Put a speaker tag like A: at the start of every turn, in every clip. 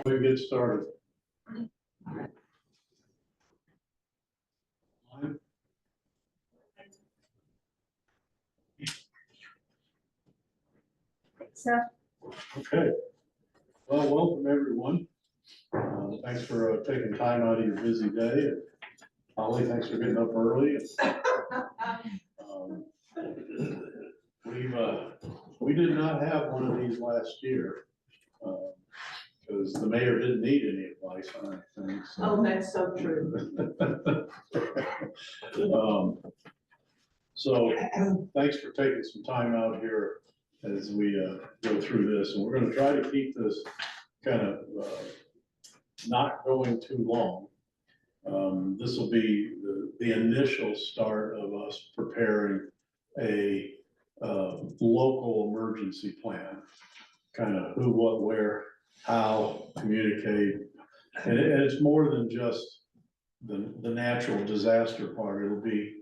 A: We get started.
B: So,
A: Okay. Well, welcome everyone. Thanks for taking time out of your busy day. And Holly, thanks for getting up early. We did not have one of these last year because the mayor didn't need any advice on anything. So.
B: oh, that's so true.
A: So thanks for taking some time out here as we go through this, and we're going to try to keep this kind of not going too long. This will be the initial start of us preparing a local emergency plan, kind of who, what, where, how, communicate. And it's more than just the natural disaster part. It'll be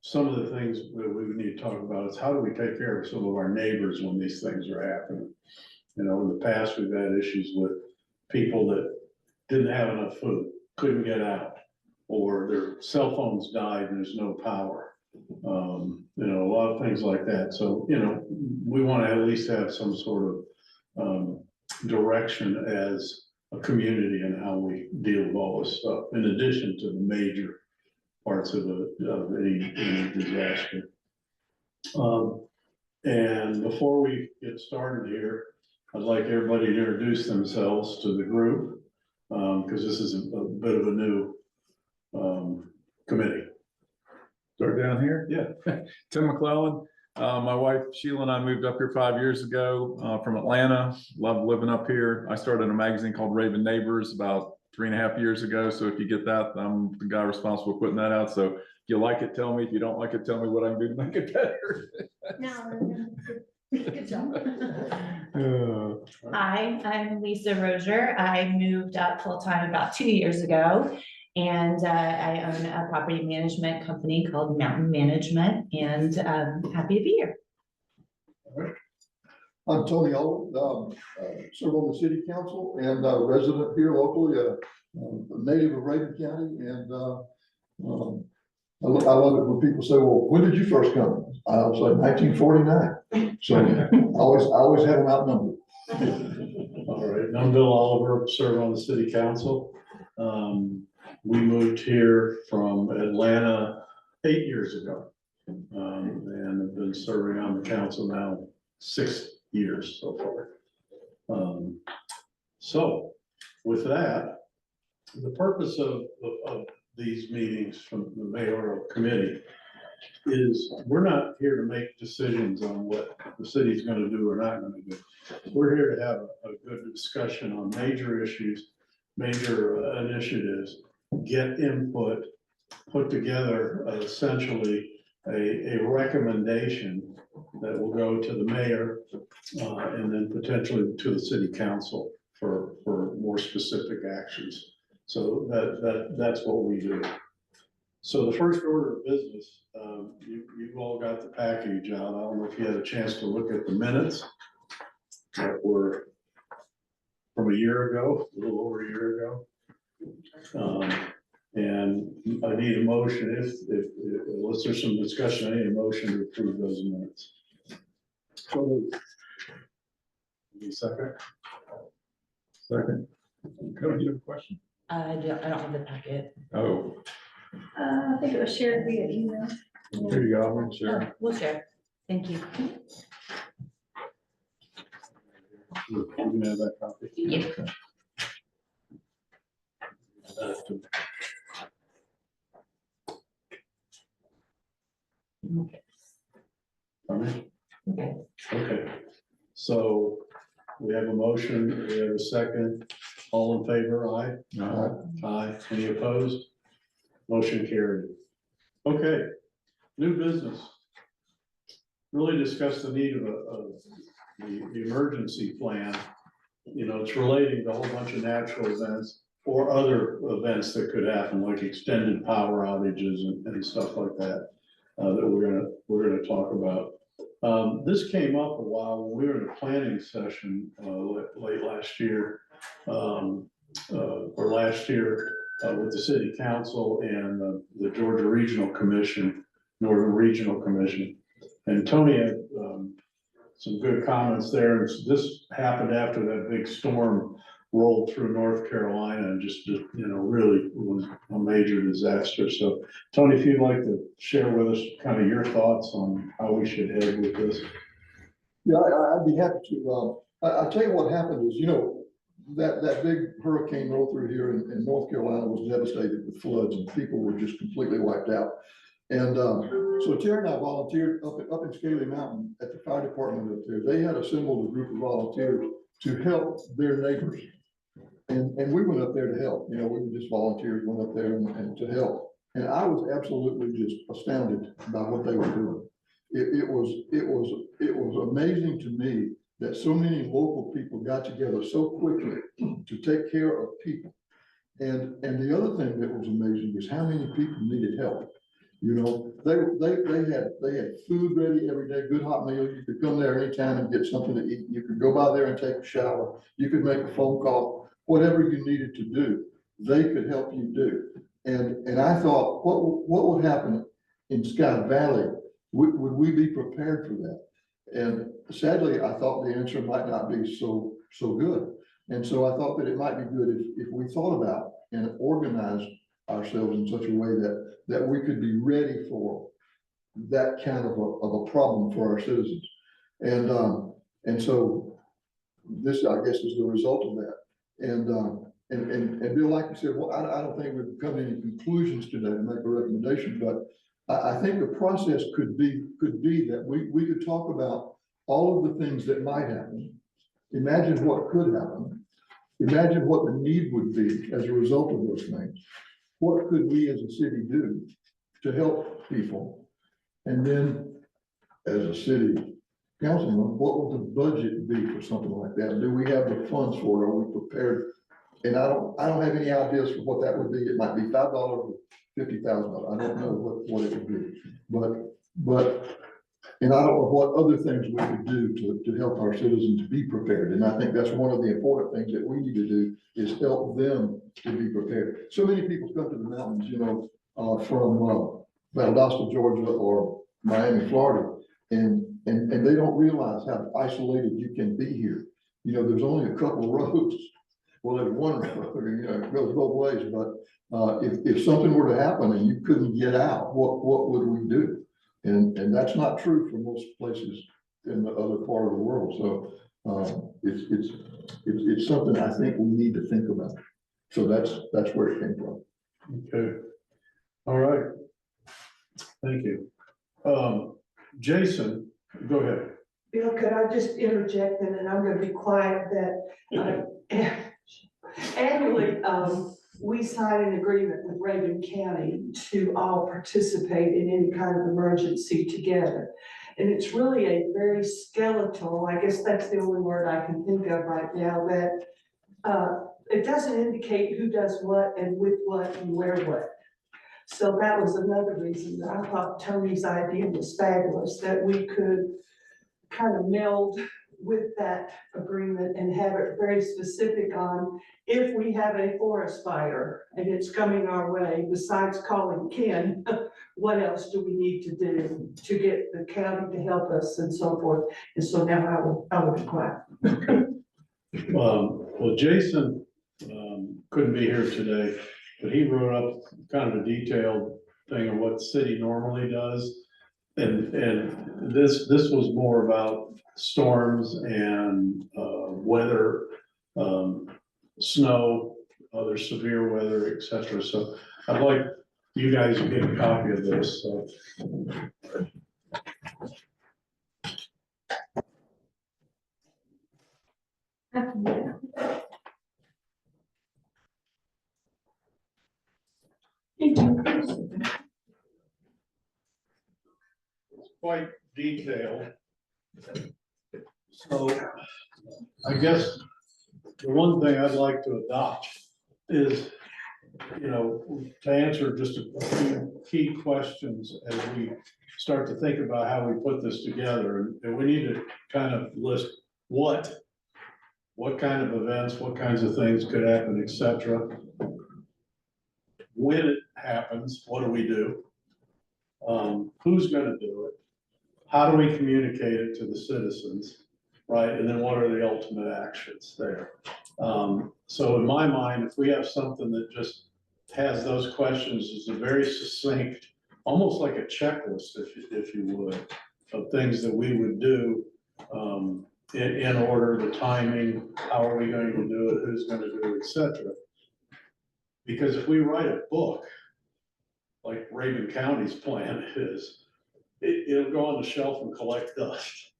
A: some of the things that we would need to talk about is how do we take care of some of our neighbors when these things are happening. You know, in the past, we've had issues with people that didn't have enough food, couldn't get out, or their cell phones died and there's no power. You know, a lot of things like that. So, you know, we want to at least have some sort of direction as a community and how we deal with all this stuff, in addition to the major parts of any disaster. And before we get started here, I'd like everybody to introduce themselves to the group, because this is a bit of a new committee.
C: Start down here?
A: Yeah.
C: Tim McClellan. My wife Sheila and I moved up here 5 years ago from Atlanta. Love living up here. I started a magazine called Raven Neighbors about 3.5 years ago. So if you get that, I'm the guy responsible for putting that out. So if you like it, tell me. If you don't like it, tell me what I can do to make it better.
B: No, good job.
D: Hi, I'm Lisa Rozier. I moved up full-time about 2 years ago, and I own a property management company called Mountain Management, and happy to be here.
E: I'm Tony Owen, serve on the city council and a resident here locally, a native of Raven County. And I love it when people say, well, when did you first come? I'll say 1949. So I always have them outnumbered.
A: All right, I'm Bill Oliver, serve on the city council. We moved here from Atlanta 8 years ago, and have been serving on the council now 6 years so far. So with that, the purpose of these meetings from the mayoral committee is we're not here to make decisions on what the city's going to do or not going to do. We're here to have a good discussion on major issues, major initiatives, get input, put together essentially a recommendation that will go to the mayor and then potentially to the city council for more specific actions. So that's what we do. So the first order of business, you've all got the package out. I don't know if you had a chance to look at the minutes that were from a year ago, a little over a year ago. And I need a motion unless there's some discussion, I need a motion to approve those minutes. So, any second?
C: Second. Cody, you have a question?
D: I don't have the packet.
C: Oh,
B: I think it was shared via email.
C: here you go. Sure.
D: We'll share. Thank you.
A: You can have that copy.
D: Yeah. Okay.
A: Okay, so we have a motion, we have a second, all in favor, aye? Aye, any opposed? Motion carried. Okay, new business. Really discuss the need of the emergency plan. You know, it's relating to a whole bunch of natural events or other events that could happen, like extended power outages and stuff like that, that we're gonna talk about. This came up a while when we were in a planning session, late last year. Or last year, with the city council and the Georgia Regional Commission, Northern Regional Commission. And Tony had, some good comments there. And this happened after that big storm rolled through North Carolina and just, really was a major disaster. So Tony, if you'd like to share with us kind of your thoughts on how we should head with this.
E: Yeah, I'd be happy to. I'll tell you what happened is, that big hurricane rolled through here in North Carolina was devastated with floods and people were just completely wiped out. And so Terry and I volunteered up in Scaly Mountain at the fire department up there. They had assembled a group of volunteers to help their neighbors. And we went up there to help, we were just volunteers, went up there and to help. And I was absolutely just astounded by what they were doing. It was amazing to me that so many local people got together so quickly to take care of people. And the other thing that was amazing is how many people needed help. They had food ready every day, good hot meal. You could come there anytime and get something to eat. You could go by there and take a shower. You could make a phone call, whatever you needed to do, they could help you do. And I thought, what would happen in Scott Valley? Would we be prepared for that? And sadly, I thought the answer might not be so good. And so I thought that it might be good if we thought about and organized ourselves in such a way that we could be ready for that kind of a problem for our citizens. And so this, I guess, is the result of that. And Bill, like you said, well, I don't think we've come to any conclusions today to make a recommendation, but I think the process could be that we could talk about all of the things that might happen. Imagine what could happen. Imagine what the need would be as a result of those things. What could we as a city do to help people? And then as a city councilman, what would the budget be for something like that? Do we have the funds for it? Are we prepared? And I don't have any ideas for what that would be. It might be $5 or $50,000. I don't know what it would be, but and I don't know what other things we could do to help our citizens be prepared. And I think that's one of the important things that we need to do is help them to be prepared. So many people come to the mountains, from Valdosta, Georgia, or Miami, Florida, and they don't realize how isolated you can be here. There's only a couple of roads. Well, there's one road, it goes both ways, but if something were to happen and you couldn't get out, what would we do? And that's not true for most places in the other part of the world. So it's something I think we need to think about. So that's where it came from.
A: Okay. All right. Thank you. Jason, go ahead.
F: Bill, could I just interject then, and I'm going to be quiet, that annually, we sign an agreement with Raven County to all participate in any kind of emergency together. And it's really a very skeletal, I guess that's the only word I can think of right now, that it doesn't indicate who does what and with what and where what. So that was another reason that I thought Tony's idea was fabulous, that we could kind of meld with that agreement and have it very specific on if we have a forest fire and it's coming our way, besides calling Ken, what else do we need to do to get the county to help us and so forth. And so now I will be quiet.
A: Well, Jason couldn't be here today, but he wrote up kind of a detailed thing of what the city normally does. And this was more about storms and weather, snow, other severe weather, etc. So I'd like you guys to get a copy of this. So. Quite detailed. So I guess the one thing I'd like to adopt is, to answer just a few key questions as we start to think about how we put this together, and we need to kind of list what kind of events, what kinds of things could happen, et cetera. When it happens, what do we do? Who's gonna do it? How do we communicate it to the citizens, right? And then what are the ultimate actions there? So in my mind, if we have something that just has those questions, is a very succinct, almost like a checklist, if you would, of things that we would do, in order, the timing, how are we going to do it, who's gonna do it, et cetera. Because if we write a book, like Raven County's plan is, it'll go on the shelf and collect dust,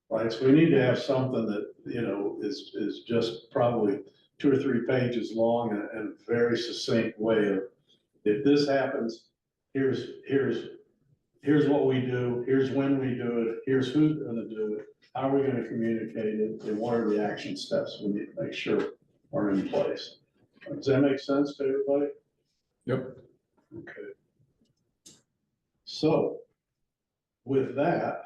A: right? So we need to have something that, you know, is just probably 2 or 3 pages long and a very succinct way of, if this happens, here's what we do, here's when we do it, here's who's gonna do it, how are we gonna communicate it, and what are the action steps we need to make sure are in place. Does that make sense to everybody?
C: Yep.
A: Okay. So, with that,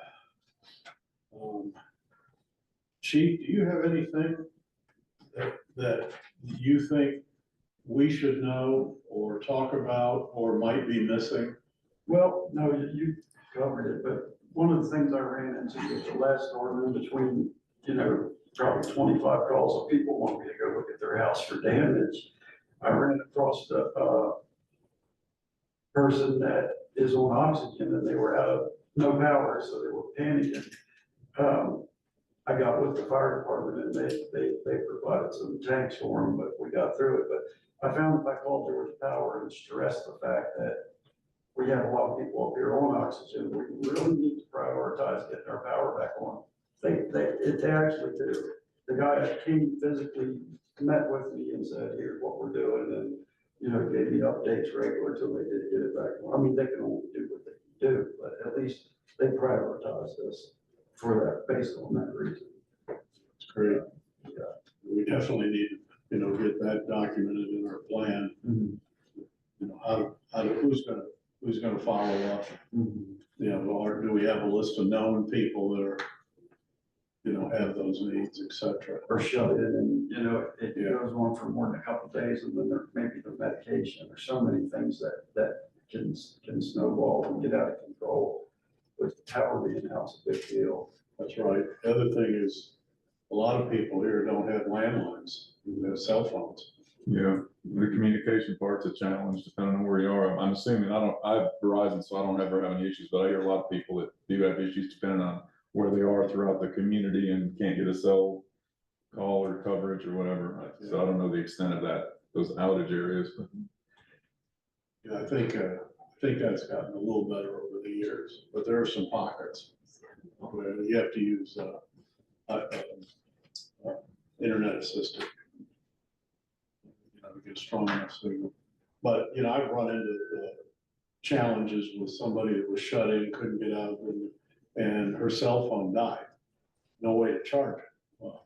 A: Chief, do you have anything that you think we should know or talk about or might be missing?
G: Well, no, you covered it, but one of the things I ran into was the last storm in between, you know, probably 25 calls of people wanting me to go look at their house for damage. I ran across the person that is on oxygen and they were out of no power, so they were panicking. I got with the fire department and they provided some tanks for them, but we got through it. But I found if I called Georgia Power and stressed the fact that we have a lot of people up here on oxygen, we really need to prioritize getting our power back on. They actually do. The guy that came physically met with me and said, here's what we're doing, and, you know, gave me updates regular till they did get it back on. I mean, they can only do what they can do, but at least they prioritize this for that, based on that reason.
A: It's great. We definitely need to, you know, get that documented in our plan. You know, who's gonna follow up? You know, or do we have a list of known people that are, you know, have those needs, et cetera?
G: Or shut in and, you know, it
A: Yeah.
G: goes on for more than a couple of days and then there may be the medication. There's so many things that can snowball and get out of control. With power being out, it's a big deal.
A: That's right. The other thing is, a lot of people here don't have landlines, they have cell phones.
C: Yeah, the communication part's a challenge depending on where you are. I'm assuming, I have Verizon, so I don't ever have any issues, but I hear a lot of people that do have issues depending on where they are throughout the community and can't get a cell call or coverage or whatever. So I don't know the extent of that, those outage areas. But
A: Yeah, I think that's gotten a little better over the years, but there are some pockets where you have to use, internet assisted. You know, to get a strong enough signal. But, you know, I've run into challenges with somebody that was shut in, couldn't get out, and her cell phone died. No way to charge it. Well,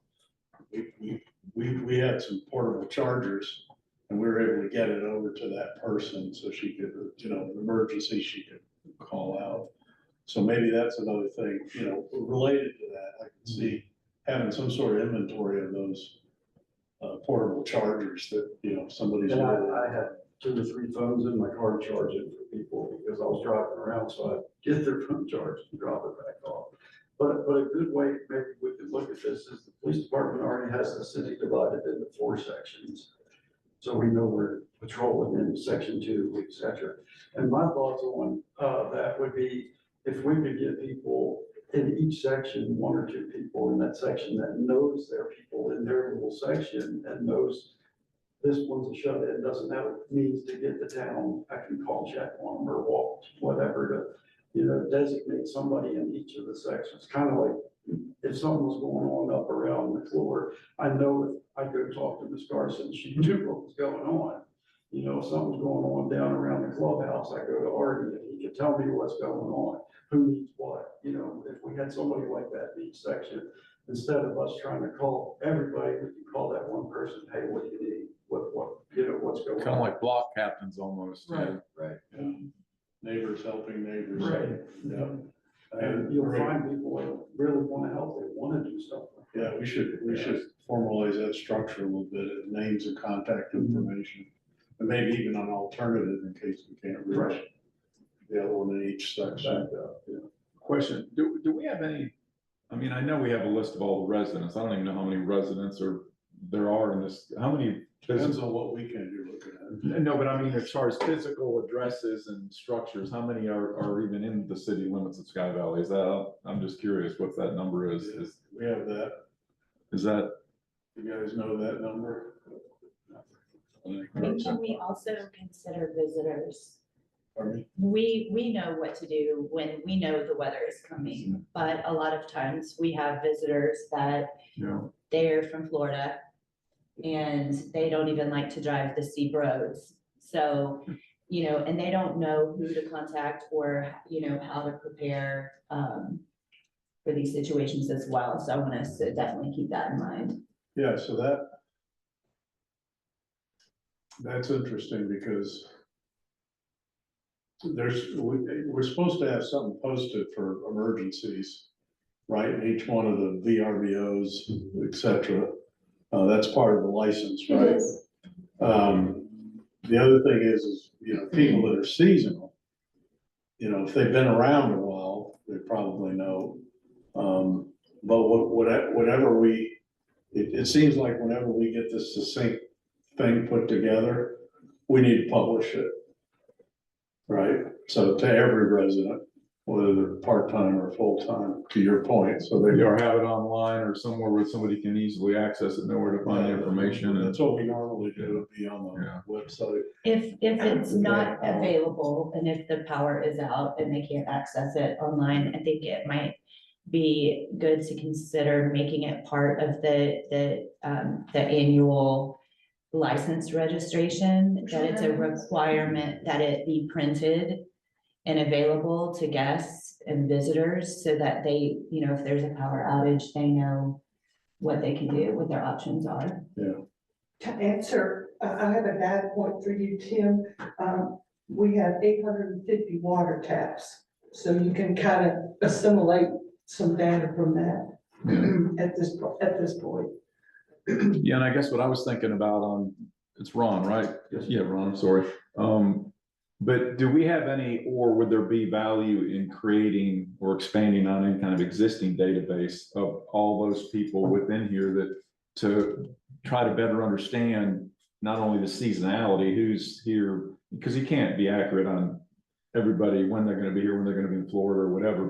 A: we had some portable chargers and we were able to get it over to that person so she could, you know, emergency, she could call out. So maybe that's another thing, you know, related to that. I can see having some sort of inventory of those portable chargers that, you know, somebody's.
G: And I had 2 or 3 phones in my car charging for people because I was driving around, so I'd get their phone charged and drop it back off. But a good way, maybe we could look at this, is the police department already has the city divided into 4 sections. So we know we're patrolling in section 2, et cetera. And my thoughts on that would be, if we could get people in each section, 1 or 2 people in that section that knows their people in their little section and knows this one's a shut-in, doesn't have a means to get to town, I can call, check on them or walk, whatever, to, you know, designate somebody in each of the sections. Kind of like if something was going on up around the floor, I know if I go talk to Ms. Carson, she knew what was going on. You know, if something's going on down around the clubhouse, I go to Artie and he could tell me what's going on, who needs what. You know, if we had somebody like that in each section, instead of us trying to call everybody, we can call that one person, hey, what do you need? What, you know, what's going on?
C: kind of like block captains almost.
G: Right, right.
A: Yeah. neighbors helping neighbors.
G: Right.
A: Yeah.
G: And you'll find people that really wanna help, they wanna do stuff.
A: Yeah, we should formalize that structure a little bit, names and contact information. And maybe even an alternative in case we can't reach
G: Right.
A: the other one in each section.
C: Question, do we have any, I mean, I know we have a list of all the residents. I don't even know how many residents there are in this, how many?
A: Depends on what weekend you're looking at.
C: No, but I mean, as far as physical addresses and structures, how many are even in the city limits of Sky Valley? Is that, I'm just curious what that number is.
A: We have that.
C: Is that,
A: You guys know that number?
D: And we also consider visitors.
A: Pardon me?
D: We know what to do when we know the weather is coming, but a lot of times we have visitors that
C: you know,
D: they're from Florida and they don't even like to drive the steep roads. So, you know, and they don't know who to contact or, you know, how to prepare for these situations as well. So I want us to definitely keep that in mind.
A: Yeah, so that's interesting because we're supposed to have something posted for emergencies, right? In each one of the VRBOs, et cetera. That's part of the license,
B: It
A: right?
B: is.
A: The other thing is, you know, people that are seasonal, you know, if they've been around a while, they probably know. But whatever it seems like whenever we get this succinct thing put together, we need to publish it. Right? So to every resident, whether they're part-time or full-time, to your point, so they.
C: or have it online or somewhere where somebody can easily access it, know where to find the information. And
A: That's what we normally do, it'd be on
C: Yeah.
A: the website.
D: If it's not available and if the power is out and they can't access it online, I think it might be good to consider making it part of the annual license registration, that it's a requirement that it be printed and available to guests and visitors so that they, you know, if there's a power outage, they know what they can do, what their options are.
F: To answer, I have a data point for you, Tim. We have 850 water taps, so you can kind of assimilate some data from that at this point.
C: Yeah, and I guess what I was thinking about it's Ron, right? Yeah, Ron, I'm sorry. But do we have any, or would there be value in creating or expanding on any kind of existing database of all those people within here to try to better understand not only the seasonality, who's here, because you can't be accurate on everybody, when they're gonna be here, when they're gonna be in Florida or whatever,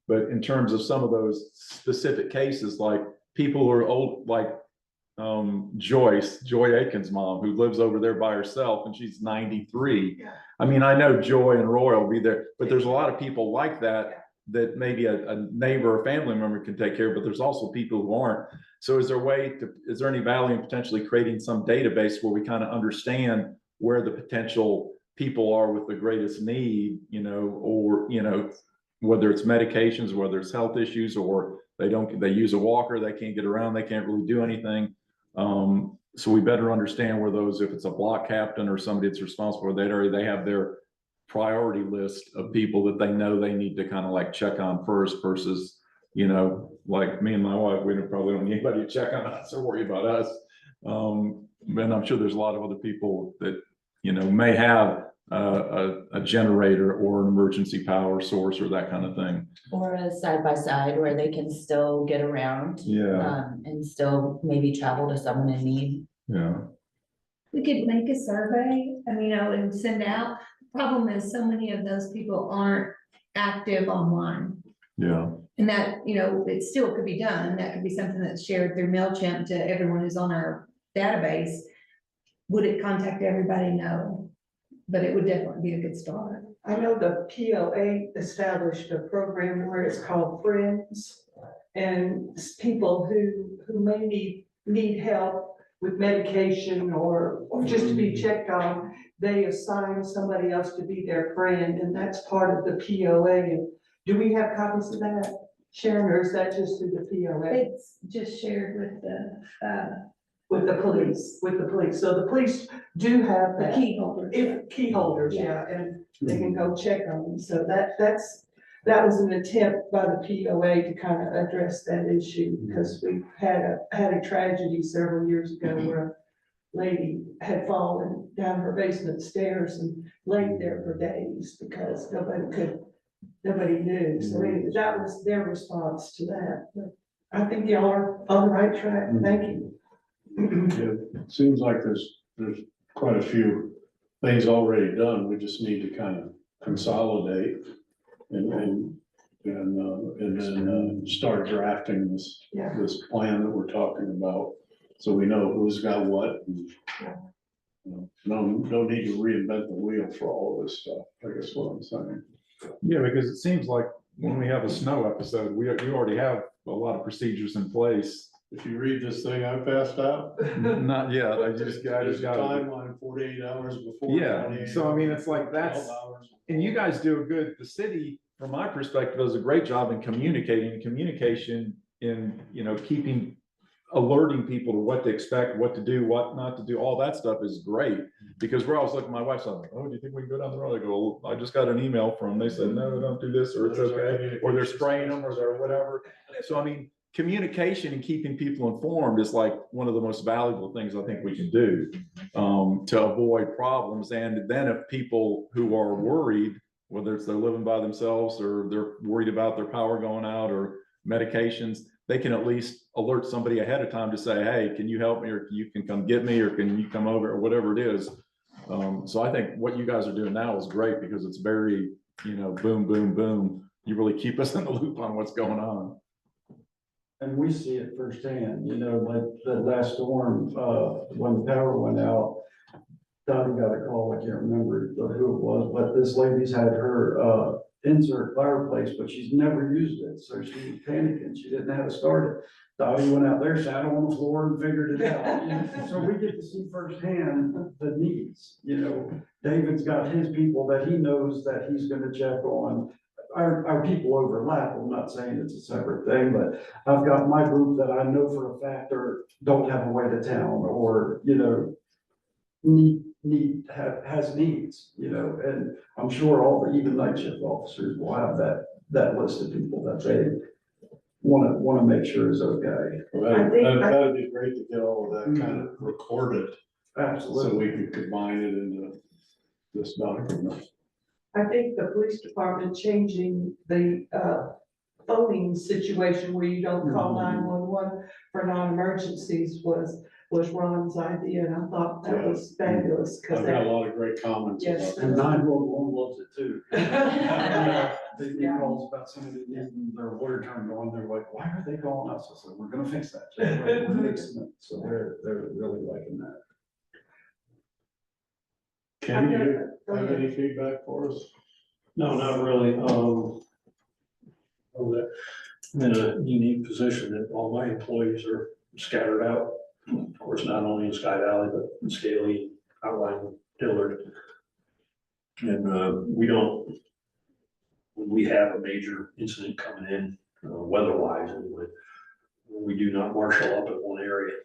C: but in terms of some of those specific cases, like people who are old, like Joy Aiken's mom, who lives over there by herself and she's 93.
F: Yeah.
C: I mean, I know Joy and Roy will be there, but there's a lot of people like that maybe a neighbor or family member can take care of, but there's also people who aren't. So is there any value in potentially creating some database where we kind of understand where the potential people are with the greatest need, you know, or, you know, whether it's medications, whether it's health issues, or they use a walker, they can't get around, they can't really do anything. So we better understand where those, if it's a block captain or somebody that's responsible for that area, they have their priority list of people that they know they need to kind of like check on first versus, you know, like me and my wife, we probably don't need anybody to check on us or worry about us. And I'm sure there's a lot of other people that, you know, may have a generator or an emergency power source or that kind of thing.
D: Or a side by side where they can still get around.
C: Yeah.
D: And still maybe travel to someone in need.
C: Yeah.
B: We could make a survey, I mean, and send out. Problem is, so many of those people aren't active online.
C: Yeah.
B: And that, you know, it still could be done. That could be something that's shared through MailChimp to everyone who's on our database. Would it contact everybody? No. But it would definitely be a good start.
F: I know the POA established a program where it's called Friends. And people who may need help with medication or just to be checked on, they assign somebody else to be their friend, and that's part of the POA. And do we have copies of that, Sharon, or is that just through the POA?
B: It's just shared with the
F: with the police. So the police do have
B: The
F: that.
B: key holders.
F: If key holders, yeah, and they can go check on them. So that was an attempt by the POA to kind of address that issue, because we had a tragedy several years ago where a lady had fallen down her basement stairs and laid there for days because nobody knew. So anyway, that was their response to that. But I think y'all are on the right track. Thank you.
A: It seems like there's quite a few things already done. We just need to kind of consolidate and then start drafting this,
F: Yeah.
A: this plan that we're talking about. So we know who's got what. And,
F: Yeah.
A: no need to reinvent the wheel for all of this stuff, I guess what I'm saying.
C: Yeah, because it seems like when we have a snow episode, you already have a lot of procedures in place.
A: If you read this thing I passed out.
C: Not yet, I just
A: There's a
C: got.
A: timeline 48 hours before.
C: Yeah,
A: 28
C: so I mean,
A: hours
C: it's like
A: before,
C: that's-
A: 12 hours
C: And you
A: before.
C: guys do a good, the city, from my perspective, does a great job in communication in, keeping, alerting people to what to expect, what to do, what not to do, all that stuff is great. Because we're always looking, my wife's like, oh, do you think we can go down the road? I go, well, I just got an email from them. They said, no, don't do this, or it's
A: There's our
C: okay, or they're
A: communication
C: spraying them, or they're whatever. So I mean, communication and keeping people informed is like one of the most valuable things I think we can do to avoid problems. And then if people who are worried, whether it's they're living by themselves or they're worried about their power going out or medications, they can at least alert somebody ahead of time to say, hey, can you help me, or you can come get me, or can you come over, or whatever it is. So I think what you guys are doing now is great, because it's very, boom, boom, boom. You really keep us in the loop on what's going on.
G: And we see it firsthand, like the last storm, when the power went out, Dottie got a call, I can't remember who it was, but this lady's had her, insert fireplace, but she's never used it, so she was panicking, she didn't know how to start it. Dottie went out there, sat on the floor and figured it out. So we get to see firsthand the needs, David's got his people that he knows that he's gonna check on. Our people overlap, I'm not saying it's a separate thing, but I've got my group that I know for a fact don't have a way to town, or, has needs, and I'm sure all the even night shift officers will have that list of people that they wanna make sure is okay.
A: Well,
F: I think-
A: that'd be great to get all of that kind of recorded, so
G: Absolutely.
A: we could combine it into this document.
F: I think the police department changing the, phoning situation where you don't call 911 for non-emergencies was Ron's idea, and I thought that was fabulous, because
A: I've got a lot of great comments
F: Yes.
A: about
G: And
A: that.
G: 911 loves it too.
F: that.
G: They get calls about somebody needing their water turned on, they're like, why are they calling us? I said, we're gonna fix that. Just wait, we're fixing it. So they're really liking that.
A: Kenny, you have any feedback for us?
H: No, not really. I'm in a unique position that all my employees are scattered out. Of course, not only in Sky Valley, but in Scaly, Outline, Dillard. And when we have a major incident coming in, weather-wise anyway, we do not marshal up in one area.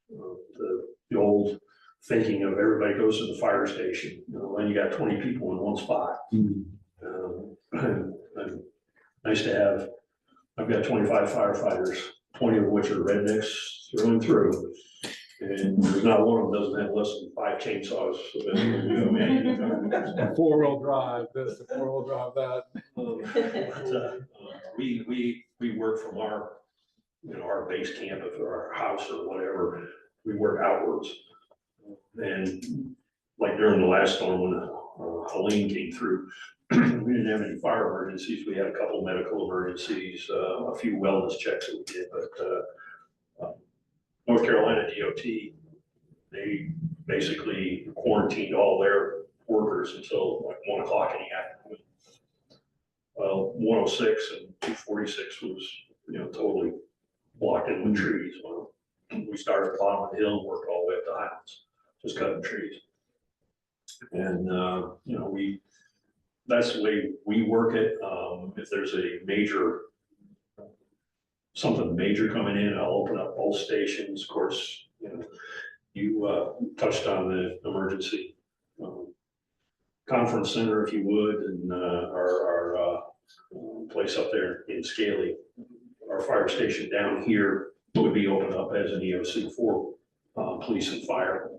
H: The old thinking of everybody goes to the fire station, and you got 20 people in one spot. And nice to have, I've got 25 firefighters, 20 of which are rednecks through and through. And there's not one of them doesn't have less than 5 chainsaws.
C: Four-wheel drive this, four-wheel drive that.
H: We work from our, our base camp, if our house or whatever, we work outwards. And like during the last storm, when Helene came through, we didn't have any fire emergencies. We had a couple medical emergencies, a few wellness checks that we did, but North Carolina DOT, they basically quarantined all their workers until like 1 o'clock in the afternoon. Well, 106 and 246 was, totally blocked in with trees. Well, we started at the bottom of the hill and worked all the way up to Highlands, just cutting trees. And, that's the way we work it. If there's a major something major coming in, I'll open up both stations. Of course, you touched on the emergency conference center, if you would, and our place up there in Scaly. Our fire station down here would be opened up as an EOC for police and fire.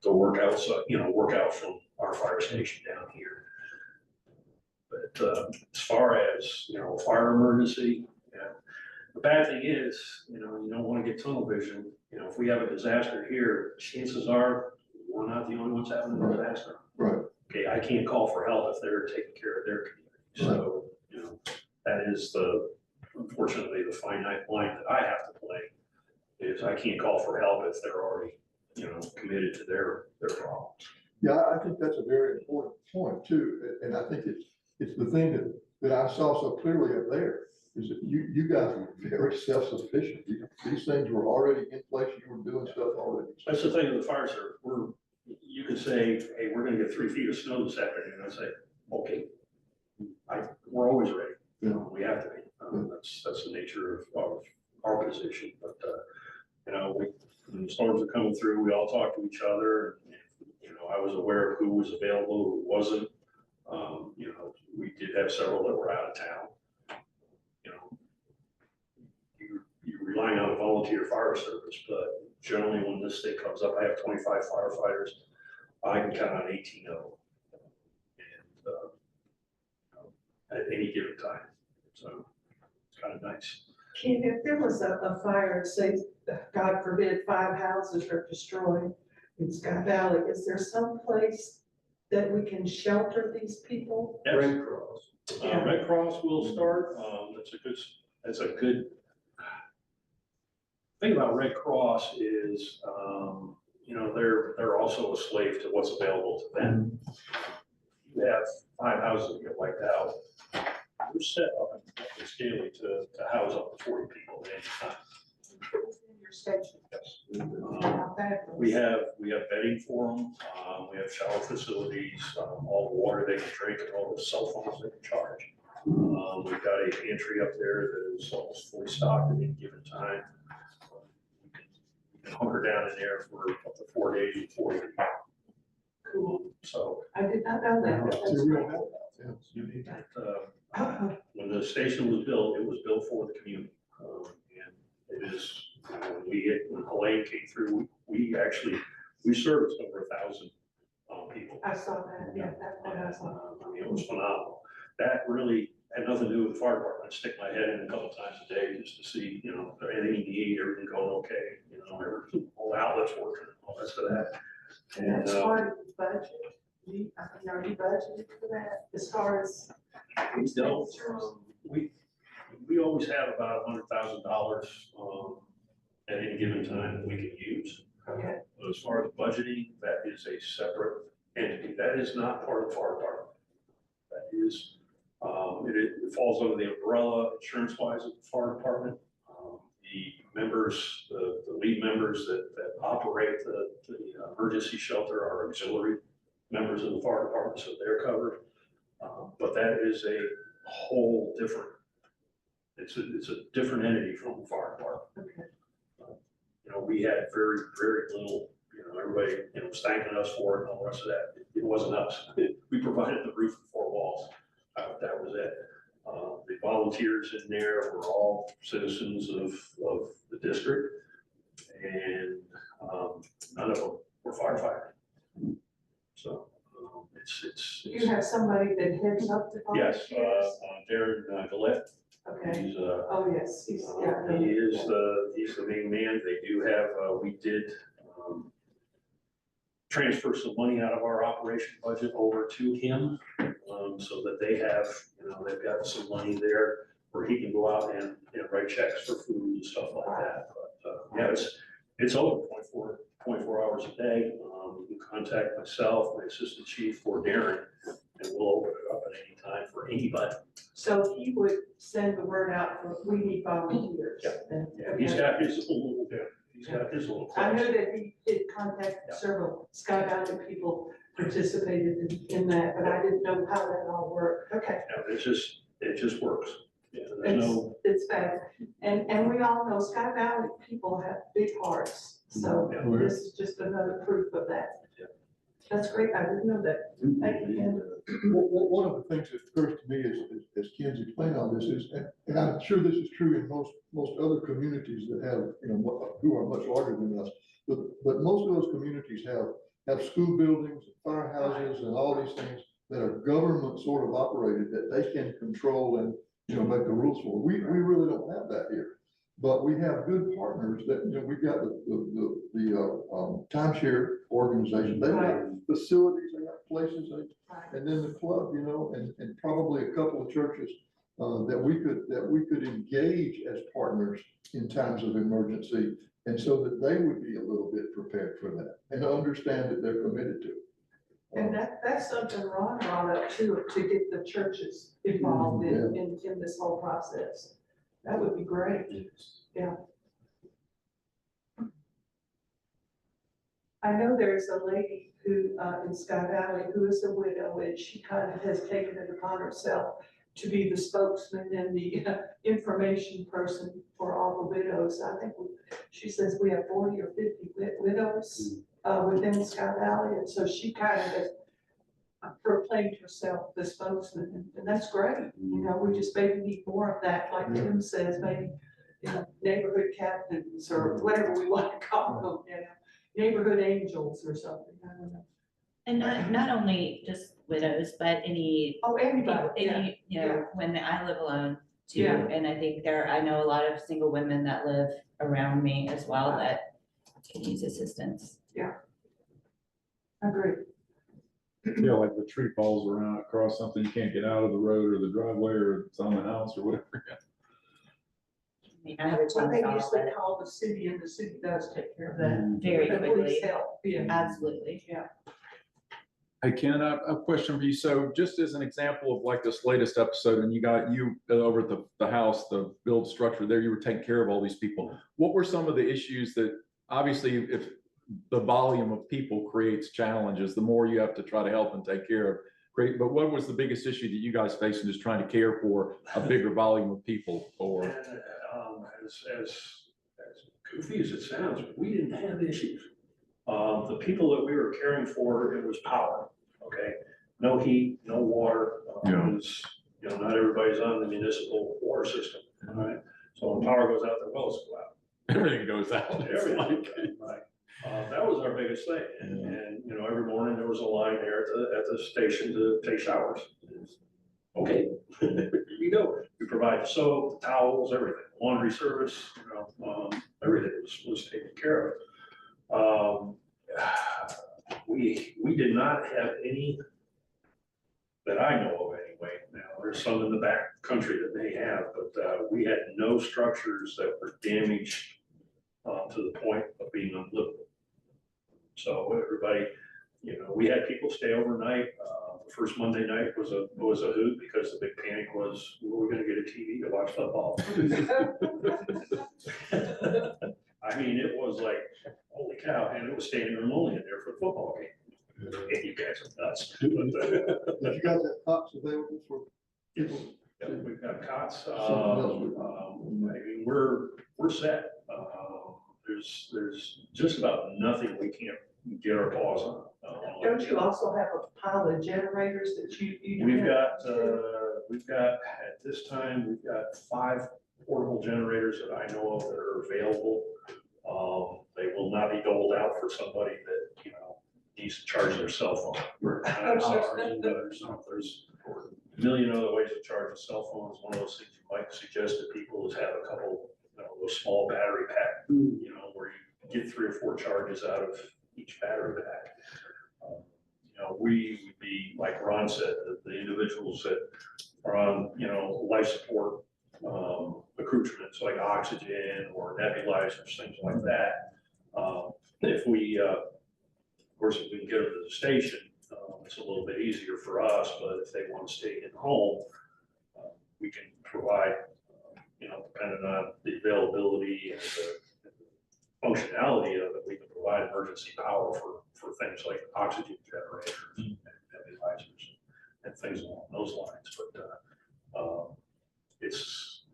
H: To work out, so, work out from our fire station down here. But as far as, fire emergency, the bad thing is, you don't want to get tunnel vision. If we have a disaster here, chances are we're not the only ones having a disaster.
E: Right.
H: Okay, I can't call for help if they're taking care of their community. So, that is unfortunately, the finite line that I have to play is I can't call for help if they're already, committed to their problem.
E: Yeah, I think that's a very important point too, and I think it's the thing that I saw so clearly up there, is that you guys were very self-sufficient. These things were already in place, you were doing stuff already.
H: That's the thing with the fire service, you could say, hey, we're gonna get 3 feet of snow this afternoon, I say, okay. We're always ready, we have to be, that's the nature of our position, but, when the storms are coming through, we all talk to each other, and, I was aware of who was available, who wasn't. We did have several that were out of town. You're relying on a volunteer fire service, but generally when this thing comes up, I have 25 firefighters. I can count on 18 of them. And at any given time. So it's kind of nice.
F: Ken, if there was a fire, say, God forbid, 5 houses are destroyed in Sky Valley, is there some place that we can shelter these people?
H: Yes.
G: Red Cross.
F: Yeah.
H: Red Cross will start. That's a good thing about Red Cross is, they're also a slave to what's available to them. You have 5 houses that get wiped out. We're set up in Scaly to house up to 40 people at any time.
F: In your station?
H: Yes.
F: How bad
H: We
F: was it?
H: have bedding for them, we have shower facilities, all the water they can drink and all the cell phones they can charge. We've got a pantry up there that is almost fully stocked at any given time. You can hunker down in there for up to 4 days before you.
F: Cool.
H: So,
F: I did not know that.
E: It's
F: That's
E: a real
F: great.
E: help. Yeah.
H: you need that, when the station was built, it was built for the community. And it is, when Elaine came through, we serviced over 1,000 people.
F: I saw that, yeah, that's what I saw.
H: It was phenomenal. That really had nothing to do with the fire department. I stick my head in a couple times a day just to see, anything you need, everything going okay, all the outlets working, all that stuff.
F: And that's part of the budget. Are you budgeted for that as far as?
H: We don't, we always have about $100,000 at any given time that we can use.
F: Okay.
H: But as far as budgeting, that is a separate entity. That is not part of the fire department. That is, it falls under the umbrella insurance-wise of the fire department. The members, the lead members that operate the emergency shelter are auxiliary members of the fire department, so they're covered. But that is a whole different, it's a different entity from the fire department.
F: Okay.
H: We had very, very little, everybody, was thanking us for it and all the rest of that. It wasn't us. We provided the roof and 4 walls. That was it. The volunteers in there were all citizens of the district, and none of them were firefighters. So it's.
F: You have somebody that heads up the
H: Yes,
F: volunteers?
H: Darren Gillette.
F: Okay,
H: He's
F: oh, yes, he's, yeah.
H: He's the main man. They do have, we did transfer some money out of our operation budget over to him, so that they have, they've got some money there where he can go out and write checks for food and stuff like that. But, yeah, it's open 24 hours a day. You can contact myself, my assistant chief, or Darren, and we'll open it up at any time for anybody.
F: So he would send the word out for, we need volunteers.
H: Yeah.
F: then.
H: Yeah, he's got his little.
F: I know
H: clubs.
F: that he did contact several Sky Valley people participated in that, but I didn't know how that all worked. Okay.
H: Yeah, it just works. Yeah, There's no,
F: It's bad. And we all know Sky Valley people have big hearts. So
H: Yeah.
F: this is just another proof of that. That's great. I didn't know that. Thank you, Ken.
E: One of the things that occurs to me as Ken's explained all this is, and I'm sure this is true in most other communities that have, who are much larger than us, but most of those communities have school buildings, firehouses, and all these things that are government sort of operated that they can control and, make the rules for. We really don't have that here. But we have good partners that, we've got the timeshare organization, they have facilities, they have places, and then the club, and probably a couple of churches that we could engage as partners in times of emergency, and so that they would be a little bit prepared for that and understand that they're committed to.
F: And that's something Ron brought up too, to get the churches involved in this whole process. That would be great. Yeah. I know there's a lady who, in Sky Valley, who is a widow, and she kind of has taken it upon herself to be the spokesman and the information person for all the widows. I think she says we have 40 or 50 widows within Sky Valley, and so she kind of has proclaimed herself the spokesman, and that's great. We just maybe need more of that, like Tim says, maybe, neighborhood captains or whatever we want to call them, neighborhood angels or something, I don't know.
D: And not only just widows, but any,
F: Oh, anybody,
D: any, when I live alone too.
F: Yeah.
D: And I think I know a lot of single women that live around me as well that can use assistance.
F: I agree.
C: Yeah, like the tree falls around across something, you can't get out of the road or the driveway or it's on the house or whatever.
D: I mean, I have a
F: Well, they
D: chainsaw,
F: usually
D: but
F: call the city, and the city does take care of that.
D: very
F: And
D: quickly,
F: police help,
D: absolutely.
C: Hey, Ken, I have a question for you. So just as an example of like this latest episode, and you over at the house, the build structure there, you were taking care of all these people. What were some of the issues that, obviously, if the volume of people creates challenges, the more you have to try to help and take care of. Great, but what was the biggest issue that you guys faced in just trying to care for a bigger volume of people? Or
H: and, as goofy as it sounds, we didn't have issues. The people that we were caring for, it was power, okay? No heat, no water. Because, not everybody's on the municipal water system, all right? So when power goes out, the wells go out.
C: everything goes out.
H: Everything, right. That was our biggest thing, and every morning there was a line there at the station to take showers. Okay, here you go. We provide the soap, the towels, everything, laundry service, everything was taken care of. We did not have any that I know of anyway. Now, there's some in the back country that may have, but we had no structures that were damaged to the point of being unlivable. So everybody, we had people stay overnight. The first Monday night was a hoot because the big panic was, we're gonna get a TV to watch football. I mean, it was like, holy cow, and it was standing room only in there for a football game. And you guys are nuts.
E: Have you got that cots available for people?
H: Yeah, we've got cots.
E: Something else
H: I mean, we're set. There's just about nothing we can't get our paws on.
F: Don't you also have a pile of generators that you?
H: We've got, at this time, we've got 5 portable generators that I know of that are available. They will not be doled out for somebody that, needs to charge their cell phone. There's a million other ways to charge a cell phone. It's one of those things you might suggest to people is have a couple, those small battery pack, where you get 3 or 4 charges out of each battery pack. We would be, like Ron said, the individuals that are on, life support accoutrements like oxygen or nebulizers, things like that. If we, of course, if we can get them to the station, it's a little bit easier for us, but if they want to stay at home, we can provide, depending on the availability and the functionality of it, we can provide emergency power for things like oxygen generators and nebulizers and things along those lines. But it's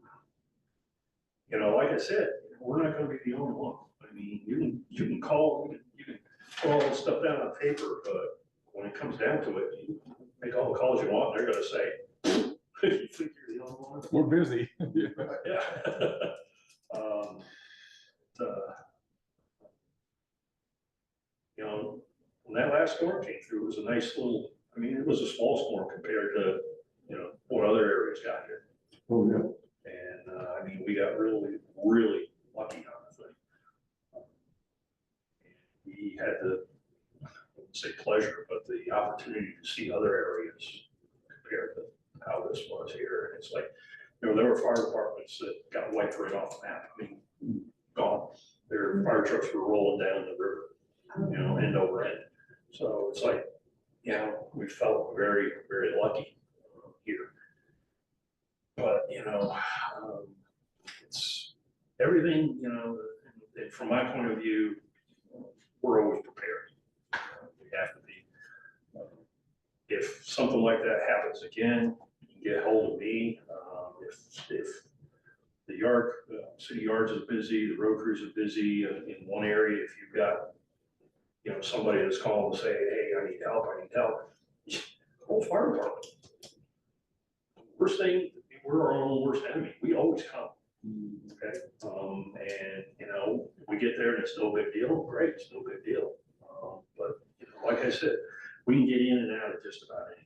H: like I said, we're not gonna be the only one. I mean, you can call, you can put all this stuff down on paper, but when it comes down to it, you make all the calls you want, they're gonna say, you think you're the only one?
C: We're busy.
H: Yeah. Um, You know, when that last storm came through, it was a nice little, I mean, it was a small storm compared to, you know, what other areas got here.
E: Oh, yeah.
H: And, I mean, we got really, really lucky on the thing. We had the, I wouldn't say pleasure, but the opportunity to see other areas compared to how this was here. And it's like, you know, there were fire departments that got wiped right off the map. I mean, gone. Their fire trucks were rolling down the river, you know, end over end. So it's like, you know, we felt very, very lucky here. But, you know, it's everything, you know, and from my point of view, we're always prepared. We have to be. If something like that happens again, you can get hold of me. If the yard, city yards is busy, the road crews are busy in one area, if you've got, you know, somebody that's calling to say, hey, I need help, whole fire department. Worst thing, we're our own worst enemy. We always come. Okay. And you know, we get there and it's no big deal. Great, it's no big deal. But you know, like I said, we can get in and out of just about anything.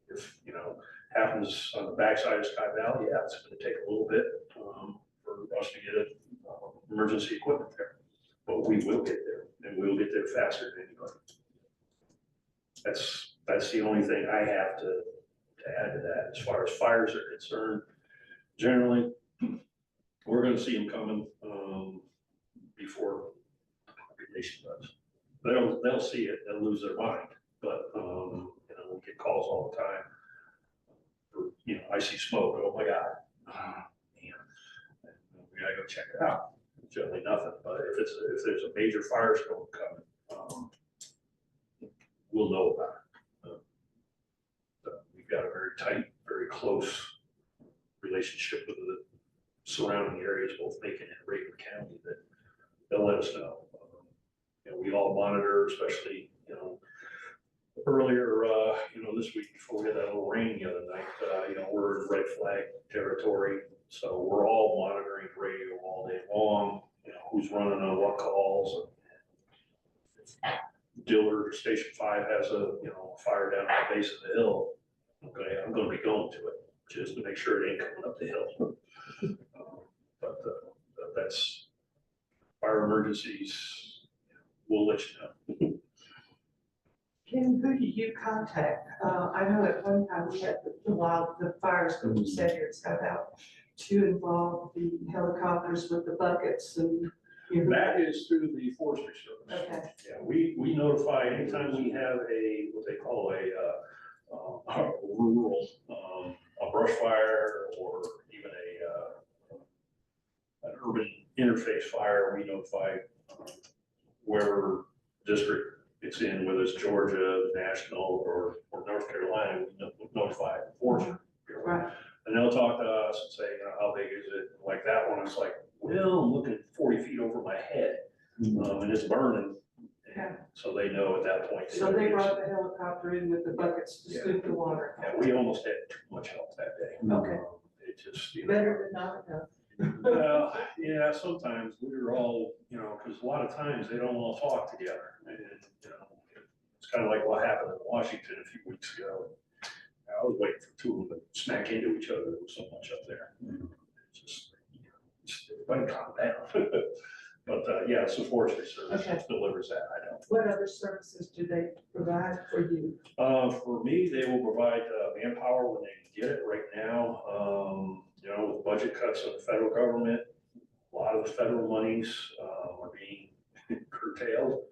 H: If you know, happens on the backside of Sky Valley, yeah, it's going to take a little bit for us to get emergency equipment there. But we will get there, and we'll get there faster than anybody. That's the only thing I have to add to that. As far as fires are concerned, generally, we're going to see them coming before the population does. They'll see it, they'll lose their mind. But you know, we get calls all the time. For, you know, I see smoke. Oh my God, man, we gotta go check it out. Generally nothing, but if there's a major firestorm coming, we'll know about it. We've got a very tight, very close relationship with the surrounding areas, both Macon and Raven County, that they'll let us know. You know, we all monitor, especially, you know, earlier, you know, this week before we had that little rain the other night, you know, we're in red flag territory. So we're all monitoring radio all day long, you know, who's running on what calls. Dillard Station 5 has a, you know, fire down at the base of the hill. Okay, I'm gonna be going to it just to make sure it ain't coming up the hill. But that's fire emergencies, we'll let you know.
F: Ken, who do you contact? I know at one time we had the fires that you said here at Sky Valley to involve the helicopters with the buckets and.
H: That is through the forestry service.
F: Okay.
H: Yeah, we notify anytime we have what they call a rural, a brush fire or even an urban interface fire, we notify wherever district it's in, whether it's Georgia, National, or North Carolina, we notify the forestry bureau.
F: Right.
H: And they'll talk to us and say, you know, how big is it? Like that one, it's like, well, I'm looking 40 feet over my head, and it's burning.
F: Yeah.
H: So they know at that point.
F: So they brought the helicopter in with the buckets to scoop the water.
H: Yeah, we almost had too much help that day.
F: Okay.
H: It just, you know.
F: Better than not enough.
H: Well, yeah, sometimes we were all, you know, because a lot of times they don't all talk together. And, you know, it's kind of like what happened in Washington a few weeks ago. I was waiting for two of them to smack into each other. There was so much up there. It's just, you know, just everybody calm down. But yeah, it's the forestry service
F: Okay.
H: that delivers that. I don't.
F: What other services do they provide for you?
H: For me, they will provide manpower when they get it. Right now, you know, with budget cuts in the federal government, a lot of the federal monies are being curtailed.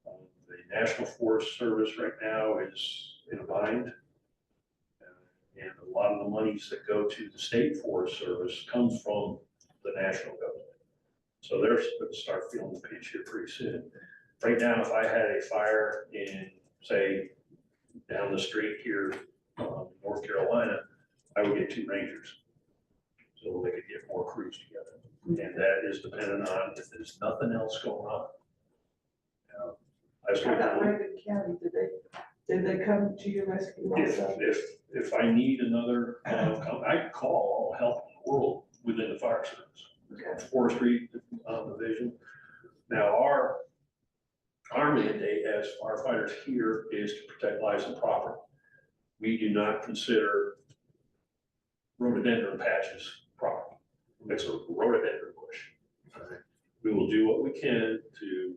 H: The National Forest Service right now is in a bind. And a lot of the monies that go to the state forest service comes from the national government. So they're going to start feeling the pinch here pretty soon. Right now, if I had a fire in, say, down the street here, North Carolina, I would get 2 rangers. so they could get more crews together. And that is dependent on if there's nothing else going on. I
F: How
H: still
F: about
H: believe
F: Rankin County, did they come to your rescue also?
H: if I need another, I can call all help in the world within the fire service.
F: Okay.
H: Forestry division. Now, our mandate as firefighters here is to protect lives and property. We do not consider rhododendron patches property. It's a rhododendron bush. We will do what we can to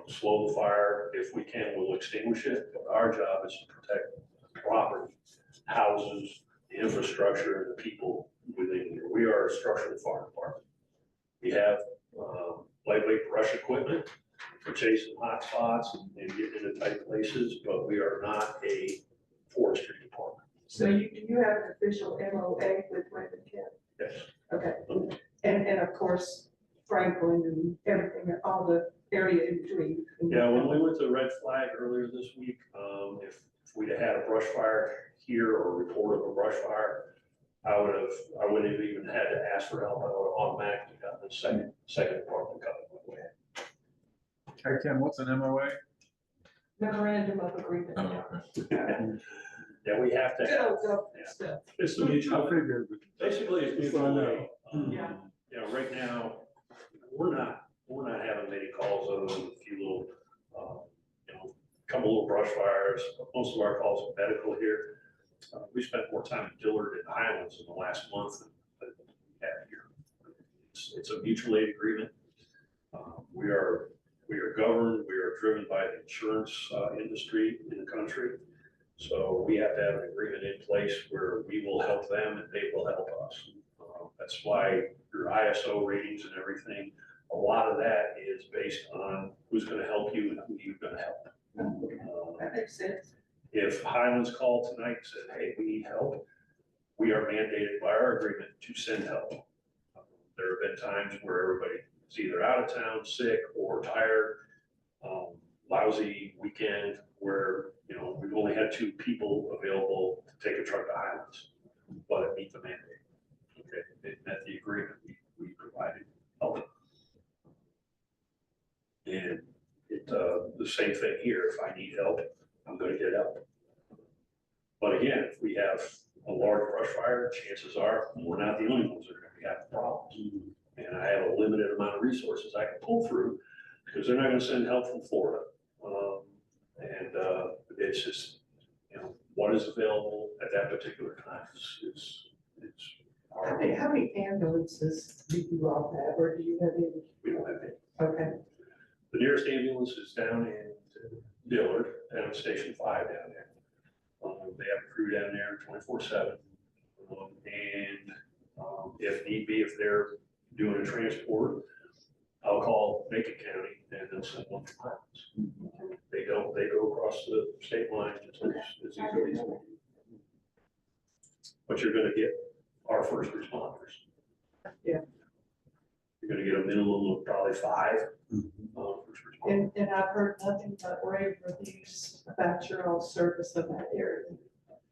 H: slow the fire. If we can, we'll extinguish it. But our job is to protect property, houses, the infrastructure, and the people within here. We are a structural fire department. We have lightweight brush equipment for chasing hot spots and getting into tight places, but we are not a forestry department.
F: So do you have an official MOA with Rankin County?
H: Yes.
F: Okay, and of course Franklin and everything, all the area in between.
H: Yeah, when we went to Red Flag earlier this week, if we'd have had a brush fire here or a report of a brush fire, I wouldn't have even had to ask for help. I would have automatically gotten the second department coming my way.
C: Hey, Ken, what's an MOA?
F: Memorandum of agreement.
H: Yeah, we have to.
F: Good old government
H: Yeah.
F: stuff.
H: It's the mutual.
C: figured.
H: Basically, it's
C: That's what I
H: mutual
C: know.
H: aid.
F: Yeah.
H: You know, right now, we're not having many calls other than a few little, couple little brush fires. Most of our calls are medical here. We spent more time in Dillard and Highlands in the last month than we have here. It's a mutual aid agreement. We are governed, we are driven by the insurance industry in the country. So we have to have an agreement in place where we will help them and they will help us. That's why your ISO ratings and everything, a lot of that is based on who's gonna help you and who you're gonna help.
F: That makes sense.
H: If Highlands called tonight and said, hey, we need help, we are mandated by our agreement to send help. There have been times where everybody is either out of town, sick, or tired, lousy weekend where, we've only had 2 people available to take a truck to Highlands, but it meet the mandate. Okay, it met the agreement, we provided help. And the same thing here, if I need help, I'm gonna get help. But again, if we have a large brush fire, chances are we're not the only ones that are gonna be having problems. And I have a limited amount of resources I can pull through because they're not gonna send help from Florida. It's just, what is available at that particular time is
F: How many ambulances do you all have, or do you have any?
H: we don't have any.
F: Okay,
H: The nearest ambulance is down in Dillard, down Station 5 down there. They have a crew down there 24/7. If need be, if they're doing a transport, I'll call Macon County and they'll send one to Highlands. They go across the state line as easily as we do. But you're gonna get our first responders.
F: Yeah.
H: You're gonna get a minimum of probably 5 first responders.
F: and I've heard nothing but rave reviews about your own service in that area.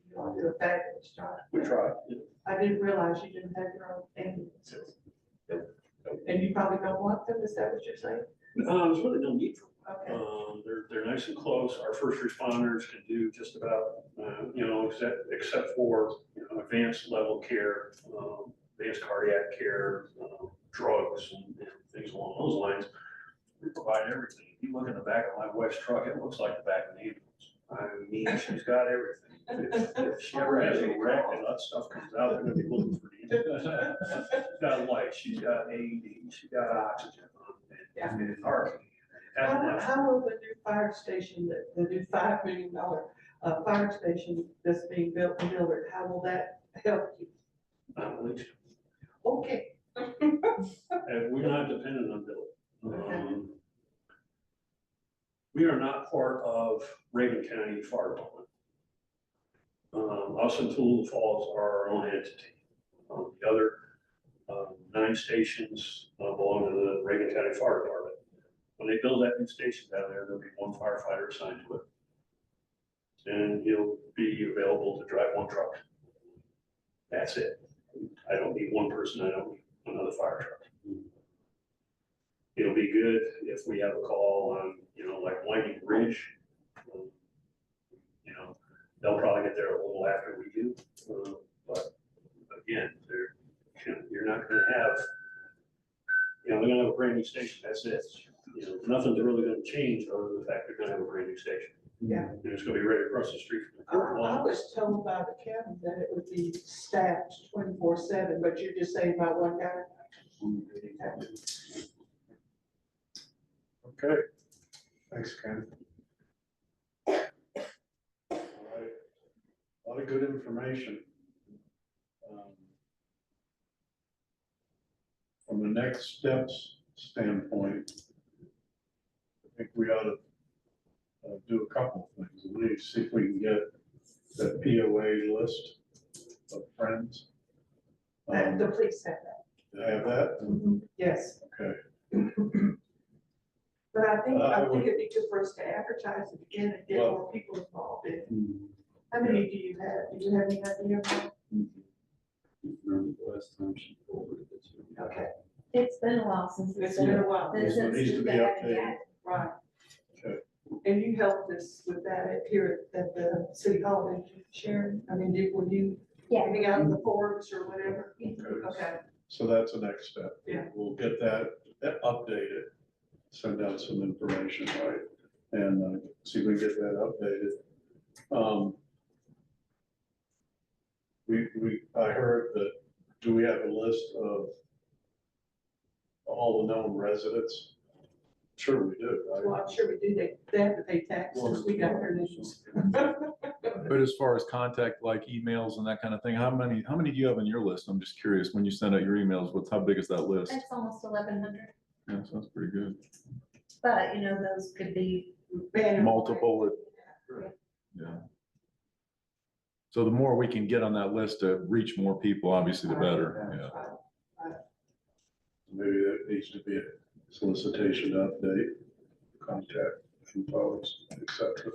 F: You all do a fabulous job.
H: We try.
F: I didn't realize you didn't have your own ambulances. And you probably don't want them, is that what you're saying?
H: There's really no need for them.
F: Okay,
H: They're nice and close. Our first responders can do just about, except for, advanced level care, advanced cardiac care, drugs and things along those lines. We provide everything. If you look in the back of my wife's truck, it looks like the back of an ambulance. I mean, she's got everything. If she ever has a wreck and that stuff comes out, they're gonna be looking for the ambulance. She's got lights, she's got AED, she's got oxygen, and Narcan.
F: how will the new fire station, the new $5 million fire station that's being built in Dillard, how will that help you? Okay.
H: And we're not dependent on Dillard. We are not part of Raven County Fire Department. Us and Tallulah Falls are our own entity. The other 9 stations belong to the Raven County Fire Department. When they build that new station down there, there'll be 1 firefighter assigned to it. And he'll be available to drive 1 truck. That's it. I don't need one person, I don't need another fire truck. It'll be good if we have a call on, like Winding Ridge. They'll probably get there a little after we do, but again, you're not gonna have, they're gonna have a brand new station, that's it. Nothing's really gonna change other than the fact they're gonna have a brand new station.
F: Yeah.
H: And it's gonna be right across the street from the
F: I
H: current one.
F: was told by the county that it would be staffed 24/7, but you're just saying about one guy.
A: Okay, thanks, Ken. All right. A lot of good information. From the next steps standpoint, I think we ought to do a couple of things. We need to see if we can get that POA list of friends.
F: The police have that.
A: Do I have that?
F: Yes.
A: Okay.
F: But I think
A: I would-
F: it'd be good for us to advertise it again and get
A: Well-
F: more people involved in it. How many do you have? Do you have any idea?
G: Remember the last time she forwarded it to me.
F: Okay,
B: It's been a while since
F: it's been a while,
B: Since
A: It needs to
B: we
A: be
B: haven't
A: updated.
B: had it.
F: right.
A: Okay.
F: And you helped us with that here at the city hall, didn't you, Sharon? I mean, were you
B: Yeah.
F: giving out the forms or whatever?
A: Okay.
F: Okay,
A: So that's the next step.
F: Yeah.
A: We'll get that updated, send out some information, right? And see if we can get that updated. I heard that, do we have a list of all the known residents? Sure we do, right?
F: well, I'm sure we do, they have to pay taxes, we got their names.
C: But as far as contact, like emails and that kind of thing, how many do you have on your list? I'm just curious, when you send out your emails, how big is that list?
B: It's almost 1,100,
C: Yeah, sounds pretty good.
B: but those could be.
C: Multiple, yeah. So the more we can get on that list to reach more people, obviously the better, yeah.
A: Maybe that needs to be a solicitation update, contact info, et cetera.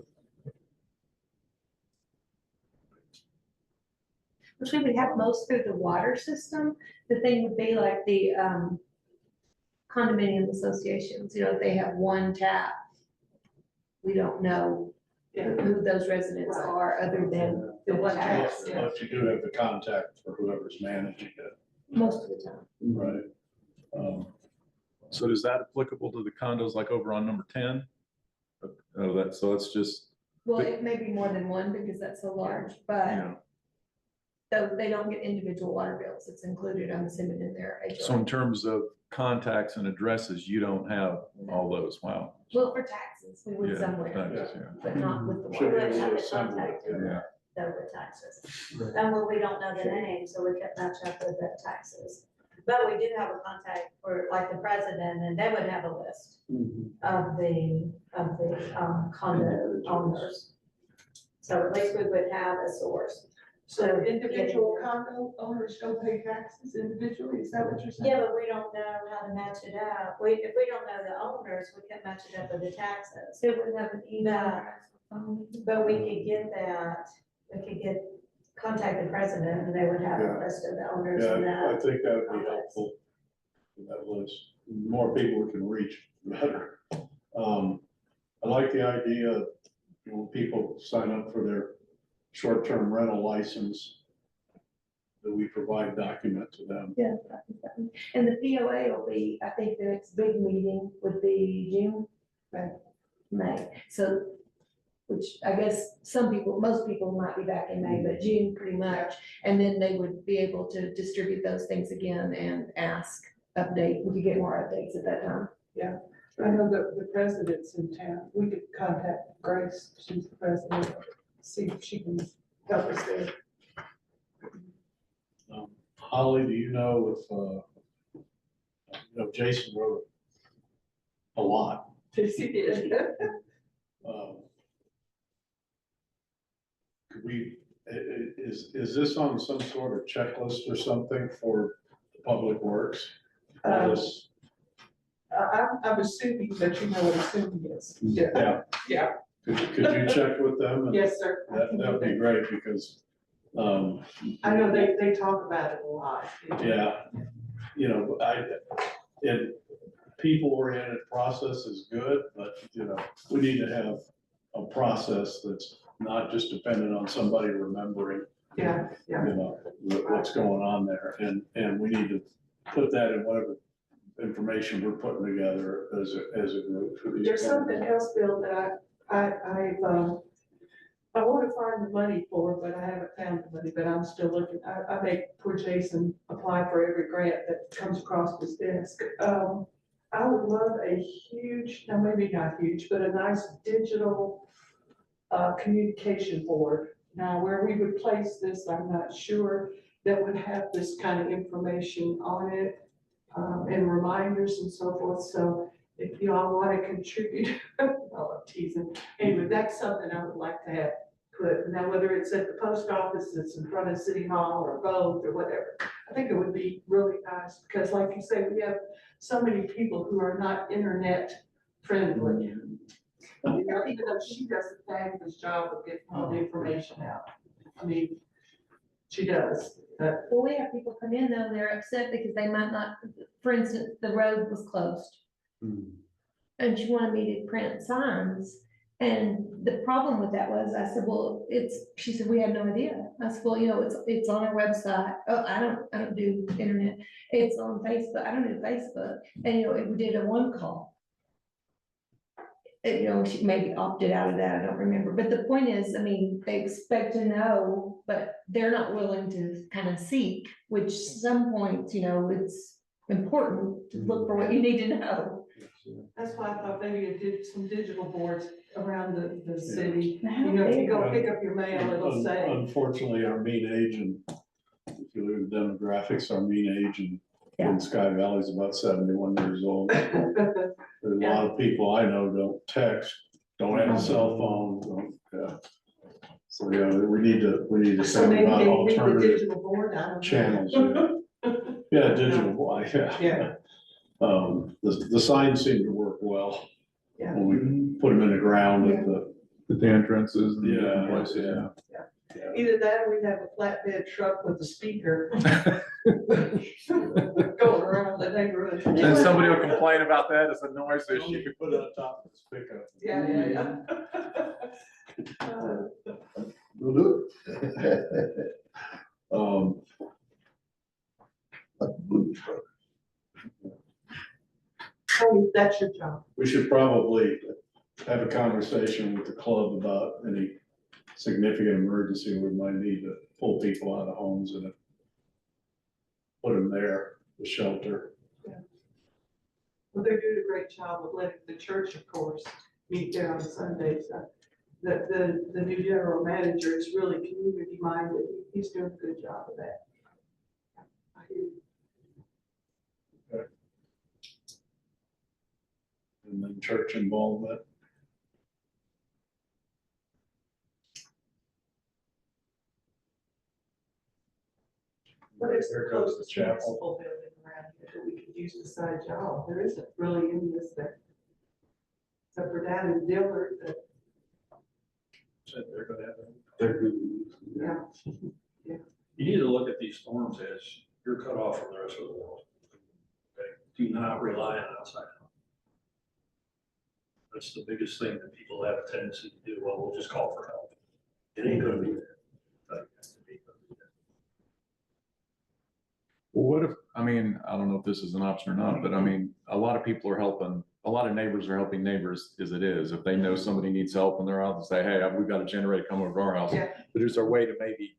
B: Which we would have most through the water system. The thing would be like the condominium associations, if they have one tap. We don't know who those residents are other than the one tap.
A: But you do have the contact for whoever's managing it,
B: Most of the time.
A: right?
C: So is that applicable to the condos like over on number 10? Oh, so it's just,
B: Well, it may be more than one because that's so large, but
C: yeah.
B: though they don't get individual water bills, it's included, I'm assuming, in their
C: So
B: HOA.
C: in terms of contacts and addresses, you don't have all those, wow.
B: Well, for taxes, we would
C: Yeah,
B: somewhere,
C: taxes, yeah.
B: but not with the
A: Should
B: water.
A: be able to
I: have the
A: assemble it,
I: contact in
A: yeah.
C: Yeah.
I: though with taxes. And when we don't know the name, so we can match up with the taxes. But we do have a contact for like the president, and they would have a list of the condo owners. So at least we would have a source.
F: So individual condo owners don't pay taxes individually, is that what you're saying?
I: Yeah, but we don't know how to match it up. If we don't know the owners, we can't match it up with the taxes.
B: They would have an email
I: No.
B: address or phone.
I: But we could get that, contact the president, and they would have
A: Yeah.
I: a list of the owners and
A: Yeah, I
I: that.
A: think that would be helpful, that list. The more people we can reach, the better. I like the idea, people sign up for their short-term rental license, that we provide document to them.
B: Yeah. And the POA will be, I think the next big meeting would be June, right? May. So, which I guess most people might be back in May, but June pretty much. And then they would be able to distribute those things again and update. We could get more updates at that time.
F: I know the president's in town, we could contact Grace, she's the president, see if she can help us there.
A: Holly, do you know if, Jason wrote a lot.
F: She did.
A: Could we, is this on some sort of checklist or something for the Public Works? This-
F: I'm assuming that you know what assuming is.
A: Yeah.
F: Yeah.
A: Could you check with them? And
F: Yes, sir.
A: That would be great, because
F: I know they talk about it a lot.
A: Yeah, you know, people-oriented process is good, but, you know, we need to have a process that's not just dependent on somebody remembering,
F: Yeah, yeah.
A: you know, what's going on there. And we need to put that in whatever information we're putting together as a group for these.
F: There's something else, Bill, that I want to find the money for, but I haven't found the money, but I'm still looking. I make poor Jason apply for every grant that comes across his desk. I would love a huge, now maybe not huge, but a nice digital communication board. Now, where we would place this, I'm not sure, that would have this kind of information on it, and reminders and so forth. So if you all want to contribute, oh, I'm teasing. Anyway, that's something I would like to have put. Now, whether it's at the post office, it's in front of City Hall, or both, or whatever. I think it would be really nice, because like you say, we have so many people who are not internet friendly. You know, even though she does a fabulous job of getting all the information out. I mean, she does, but
B: Well, we have people come in though, they're upset because they might not, for instance, the road was closed. And she wanted me to print signs. And the problem with that was, I said, well, she said, we had no idea. I said, well, you know, it's on our website. Oh, I don't do internet. It's on Facebook. I don't do Facebook. And, you know, we did a one call. And, you know, she maybe opted out of that. I don't remember. But the point is, I mean, they expect to know, but they're not willing to kind of seek, which some points, you know, it's important to look for what you need to know.
F: that's why I thought maybe it did some digital boards around the city.
B: How
F: You know, if you
B: big?
F: go pick up your mail, it'll say.
A: Unfortunately, our mean age, and if you look at the demographics, our mean age in Sky Valley is about 71 years old. There's a lot of people I know don't text, don't have a cell phone, don't, yeah. So, yeah, we need to
F: So
A: think
F: maybe
A: about
F: they need the
A: alternative
F: digital board, I don't know.
A: channels. Yeah, digital, yeah.
F: Yeah.
A: The signs seem to work well.
F: Yeah.
A: When we put them in the ground at
C: The entrances and
A: Yeah,
C: different places.
A: yeah.
F: Either that or we'd have a flatbed truck with a speaker going around the neighborhood.
C: Then somebody will complain about that as a noise
A: You
C: issue.
A: could put it on top of this pickup.
F: Yeah.
E: We'll do it.
F: Tony, that's your job.
A: We should probably have a conversation with the club about any significant emergency we might need to pull people out of homes and put them there, the shelter.
F: Well, they're doing a great job of letting the church, of course, meet there on Sundays. The new general manager is really community minded. He's doing a good job of that. I hear you.
A: And then church involvement.
F: But it's the
A: There goes the
F: closest
A: chapel.
F: municipal building around here that we could use besides y'all. There isn't really any this there. Except for down in Dillard, but
A: Said they're gonna have
F: yeah.
H: You need to look at these storms as you're cut off from the rest of the world. Okay? Do not rely on outside help. That's the biggest thing that people have a tendency to do. Well, we'll just call for help. It ain't gonna be there. But it has to be.
C: Well, what if, I mean, I don't know if this is an option or not, but I mean, a lot of people are helping, a lot of neighbors are helping neighbors as it is. If they know somebody needs help and they're out and say, hey, we've got a generator come over to our house.
F: Yeah.
C: But is there a way to maybe,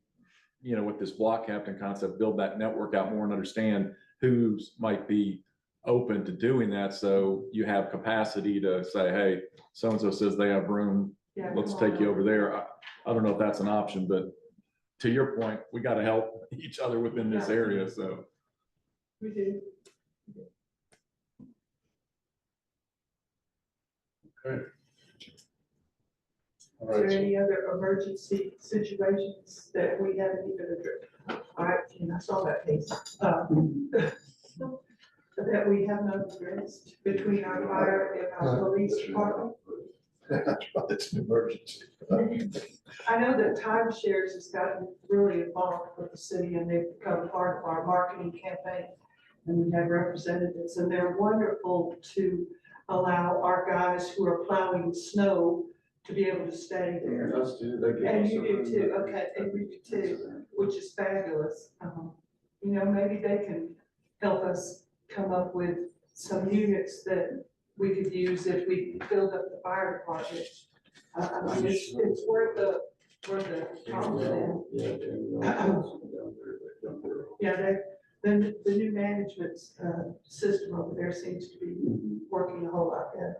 C: you know, with this block captain concept, build that network out more and understand who's might be open to doing that? So you have capacity to say, hey, so-and-so says they have room,
F: Yeah,
C: let's
F: come on.
C: take you over there. I don't know if that's an option, but to your point, we got to help each other within this area, so.
F: We do.
A: Okay. All
F: Is there
A: right, so
F: any other emergency situations that we haven't even addressed? All right, and I saw that piece. That we have not addressed between our fire and our police department.
E: That's an emergency.
F: I know that timeshares has gotten really involved with the city and they've become part of our marketing campaign. And we have representatives and they're wonderful to allow our guys who are plowing snow to be able to stay there.
G: Us too, they give
F: And
G: us
F: you
G: a
F: do
G: room
F: too,
G: that-
F: okay, and you do too, which is fabulous. You know, maybe they can help us come up with some units that we could use if we filled up the fire department. I mean, it's worth the compliment.
G: Yeah, Jamie, down there.
F: Yeah, the new management, system over there seems to be working a whole lot better.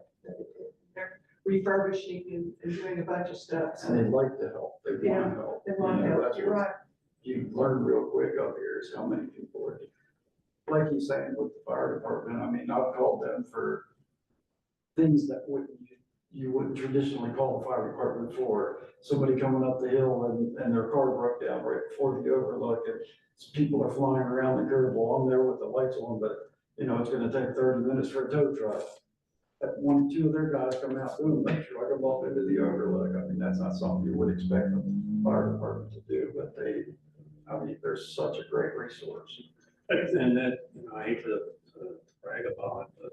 F: They're refurbishing and doing a bunch of stuff,
G: And they
F: so
G: like to help, they
F: Yeah,
G: want to help.
F: they want to
G: You know,
F: help,
G: that's
F: you're
G: what
F: right.
G: You learn real quick up here is how many people are, like he's saying with the fire department, I mean, I've called them for things that you wouldn't traditionally call the fire department for. Somebody coming up the hill and their car broke down right before the overlook and people are flying around the curb while I'm there with the lights on, but you know, it's gonna take 30 minutes for a tow truck. That two of their guys come out doing that, truck them up into the overlook. I mean, that's not something you would expect the fire department to do, but I mean, they're such a great resource.
H: And that, you know, I hate to brag about it, but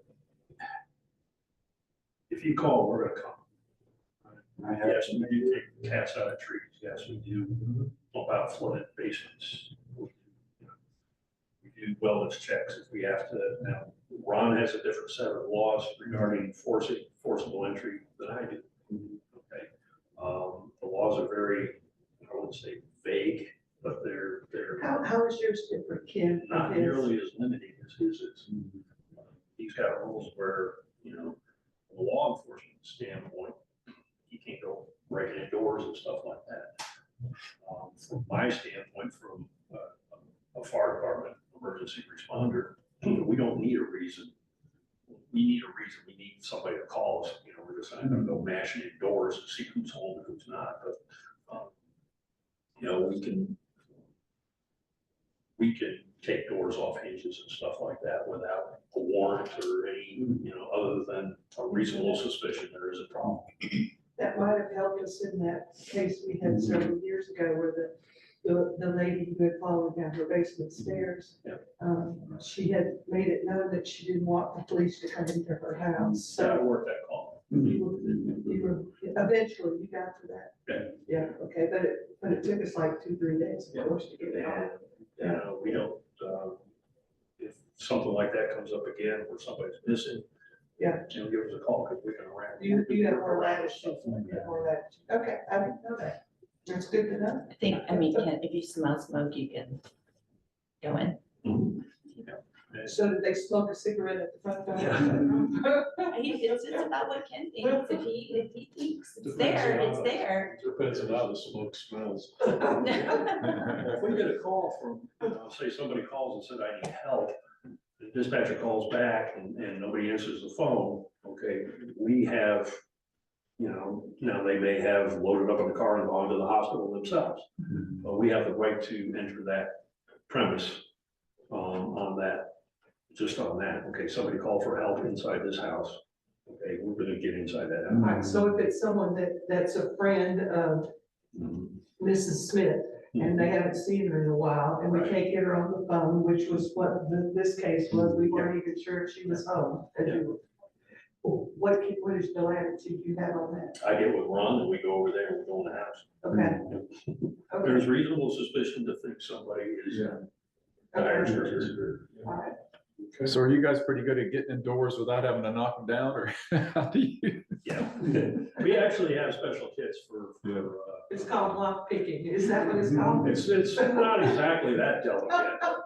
H: if you call, we're gonna come.
G: I have
H: Yes, we do take cats out of trees. Yes, we do pump out flooded basements. We do wellness checks if we have to. Now, Ron has a different set of laws regarding forcible entry than I do. Okay. The laws are very, I wouldn't say vague, but they're
F: How is yours different, Ken?
H: not
F: from his?
H: nearly as limiting as his is. He's got rules where, you know, from a law enforcement standpoint, he can't go breaking in doors and stuff like that. From my standpoint, from a fire department, emergency responder, we don't need a reason. We need a reason. We need somebody to call us. You know, we're just not gonna go mashing in doors and see who's home and who's not, but, you know, we can take doors off hinges and stuff like that without a warrant or any, you know, other than a reasonable suspicion there is a problem.
F: That might have helped us in that case we had several years ago where the lady who had fallen down her basement stairs.
H: Yeah.
F: She had made it known that she didn't want the police to come into her house,
H: So I
F: so
H: worked that call.
F: you were, eventually you got to that.
H: Yeah.
F: Yeah, okay, but it took us like 2-3 days, of course, to get it out.
H: You know, we don't, if something like that comes up again where somebody's missing.
F: Yeah.
H: You know, give us a call because we can arrange.
F: You have more latitude,
H: Stuff like
F: you have
H: that.
F: more latitude. Okay, I didn't know that. That's good to know.
D: I think, I mean, if you smell smoke, you can go in.
H: Mhm.
F: So did they smoke a cigarette at the front door?
D: It's about what Ken thinks. If he thinks it's there, it's there.
A: Depends on how the smoke smells.
H: If we get a call from, say somebody calls and said, I need help, the dispatcher calls back and nobody answers the phone, okay, we have, you know, now they may have loaded up in the car and gone to the hospital themselves. But we have the right to enter that premise, on that, just on that. Okay, somebody called for help inside this house. Okay, we're gonna get inside that house.
F: Right, so if it's someone that's a friend of Mrs. Smith, and they haven't seen her in a while, and we can't get her on the phone, which was what this case was, we weren't even sure if she was home. What is the latitude you have on that?
H: I get with Ron and we go over there and we go in the house.
F: Okay. Okay,
H: There's reasonable suspicion to think somebody is. Dire straits.
F: all right.
C: So are you guys pretty good at getting indoors without having to knock them down, or how do you?
H: Yeah, we actually have special kits for,
F: It's called lock picking, is that what it's called?
H: it's not exactly that delicate,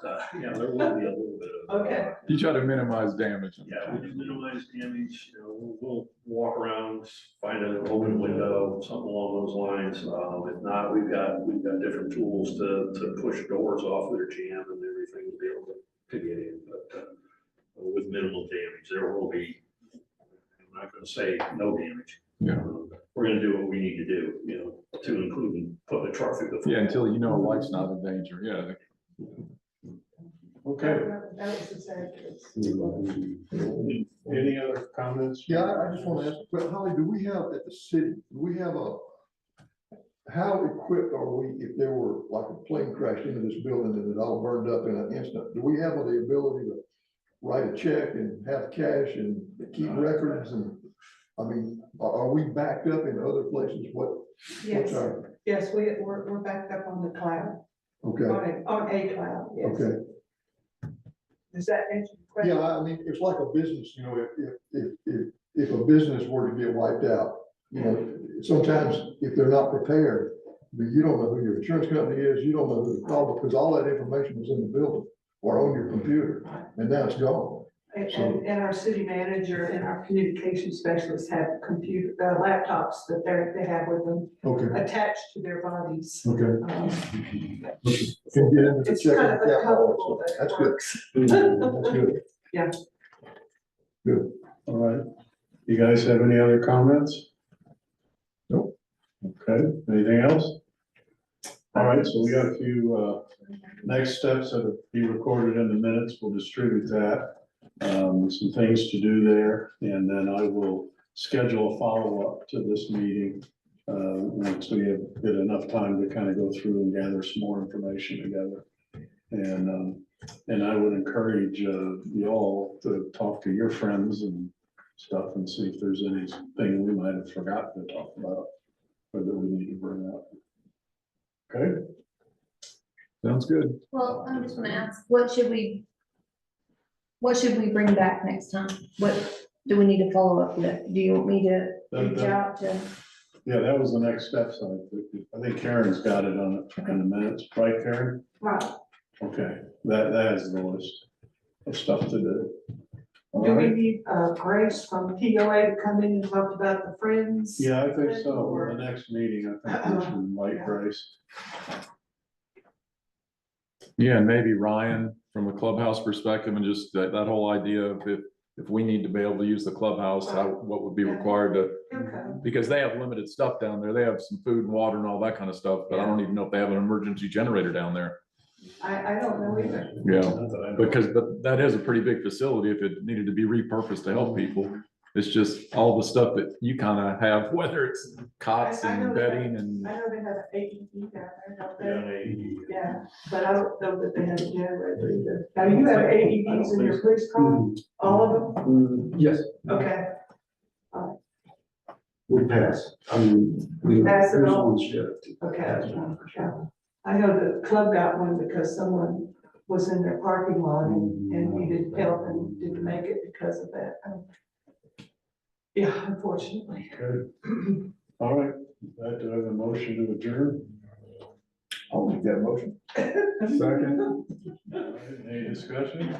H: but, yeah, there will be a little bit of.
F: Okay.
C: You try to minimize damage.
H: Yeah, we do minimize damage, you know, we'll walk around, find an open window, something along those lines. If not, we've got different tools to push doors off their jam and everything to be able to get in, but, with minimal damage, there will be, I'm not gonna say no damage.
C: Yeah.
H: We're gonna do what we need to do, you know, to include putting a truck through the.
C: Yeah, until you know a light's not in danger, yeah.
A: Okay,
F: That was the sad case.
A: any other comments?
E: Yeah, I just want to ask, but Holly, do we have at the city, do we have a how equipped are we if there were like a plane crashed into this building and it all burned up in an instant? Do we have the ability to write a check and have cash and keep records and, I mean, are we backed up in other places? What's
F: Yes,
E: our,
F: yes, we're backed up on the cloud,
E: okay,
F: on a cloud, yes.
E: okay.
F: Does that answer your question?
E: Yeah, I mean, it's like a business, you know, if a business were to get wiped out, you know, sometimes if they're not prepared, you don't know who your insurance company is, you don't know who to call, because all that information was in the building or on your computer, and now it's gone.
F: And our city manager and our communication specialists have computer, laptops that they have with them
E: Okay,
F: attached to their bodies.
E: okay.
F: Um,
E: Can get into the
F: It's
E: checking
F: kind of
E: account,
F: uncomfortable, but
E: that's
F: it
E: good.
F: works.
E: That's good.
F: Yeah.
E: Good.
A: All right. You guys have any other comments?
E: Nope.
A: Okay, anything else? All right, so we got a few, next steps that will be recorded in the minutes. We'll distribute that. Some things to do there, and then I will schedule a follow-up to this meeting. Once we get enough time to kind of go through and gather some more information together. And I would encourage, y'all to talk to your friends and stuff and see if there's anything we might have forgotten to talk about, or that we need to bring up. Okay?
C: Sounds good.
B: Well, I'm just gonna ask, what should we bring back next time? What do we need to follow up with? Do you want me to reach out to?
A: Yeah, that was the next steps. I think Karen's got it on it in the minutes, right, Karen?
F: Right.
A: Okay, that is the list of stuff to do. All
F: Do we
A: right.
F: need, Grace from TOA to come in and talk about the Friends?
A: Yeah, I think so.
F: Or-
A: The next meeting, I think we should invite Grace.
C: Yeah, and maybe Ryan, from a clubhouse perspective, and just that whole idea of if we need to be able to use the clubhouse, what would be required to,
F: Okay.
C: because they have limited stuff down there. They have some food and water and all that kind of stuff, but I don't even know if they have an emergency generator down there.
F: I don't know either.
C: Yeah,
A: Not that I know.
C: because that is a pretty big facility if it needed to be repurposed to help people. It's just all the stuff that you kind of have, whether it's cots
F: I know
C: and
F: that.
C: bedding and.
F: I know they have an AED down there, don't
A: Yeah,
F: they?
A: they-
F: Yeah, but I don't know that they have a generator either. Now, you have AEDs in your police car, all of them?
G: Yes,
F: Okay.
G: we pass. I mean, we.
F: Pass it
G: there's
F: on.
G: one shift.
F: Okay. Yeah. I know the club got one because someone was in their parking lot and needed help and didn't make it because of that. Yeah, unfortunately.
A: Good. All right, do I have a motion to adjourn?
E: I'll make that motion.
C: Second.
A: All right, any discussion?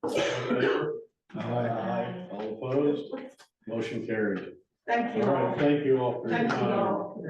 A: All in favor? Aye. All opposed? Motion carried.
F: Thank you
A: All
F: all.
A: right, thank you all for your
F: Thank you
A: time.
F: all.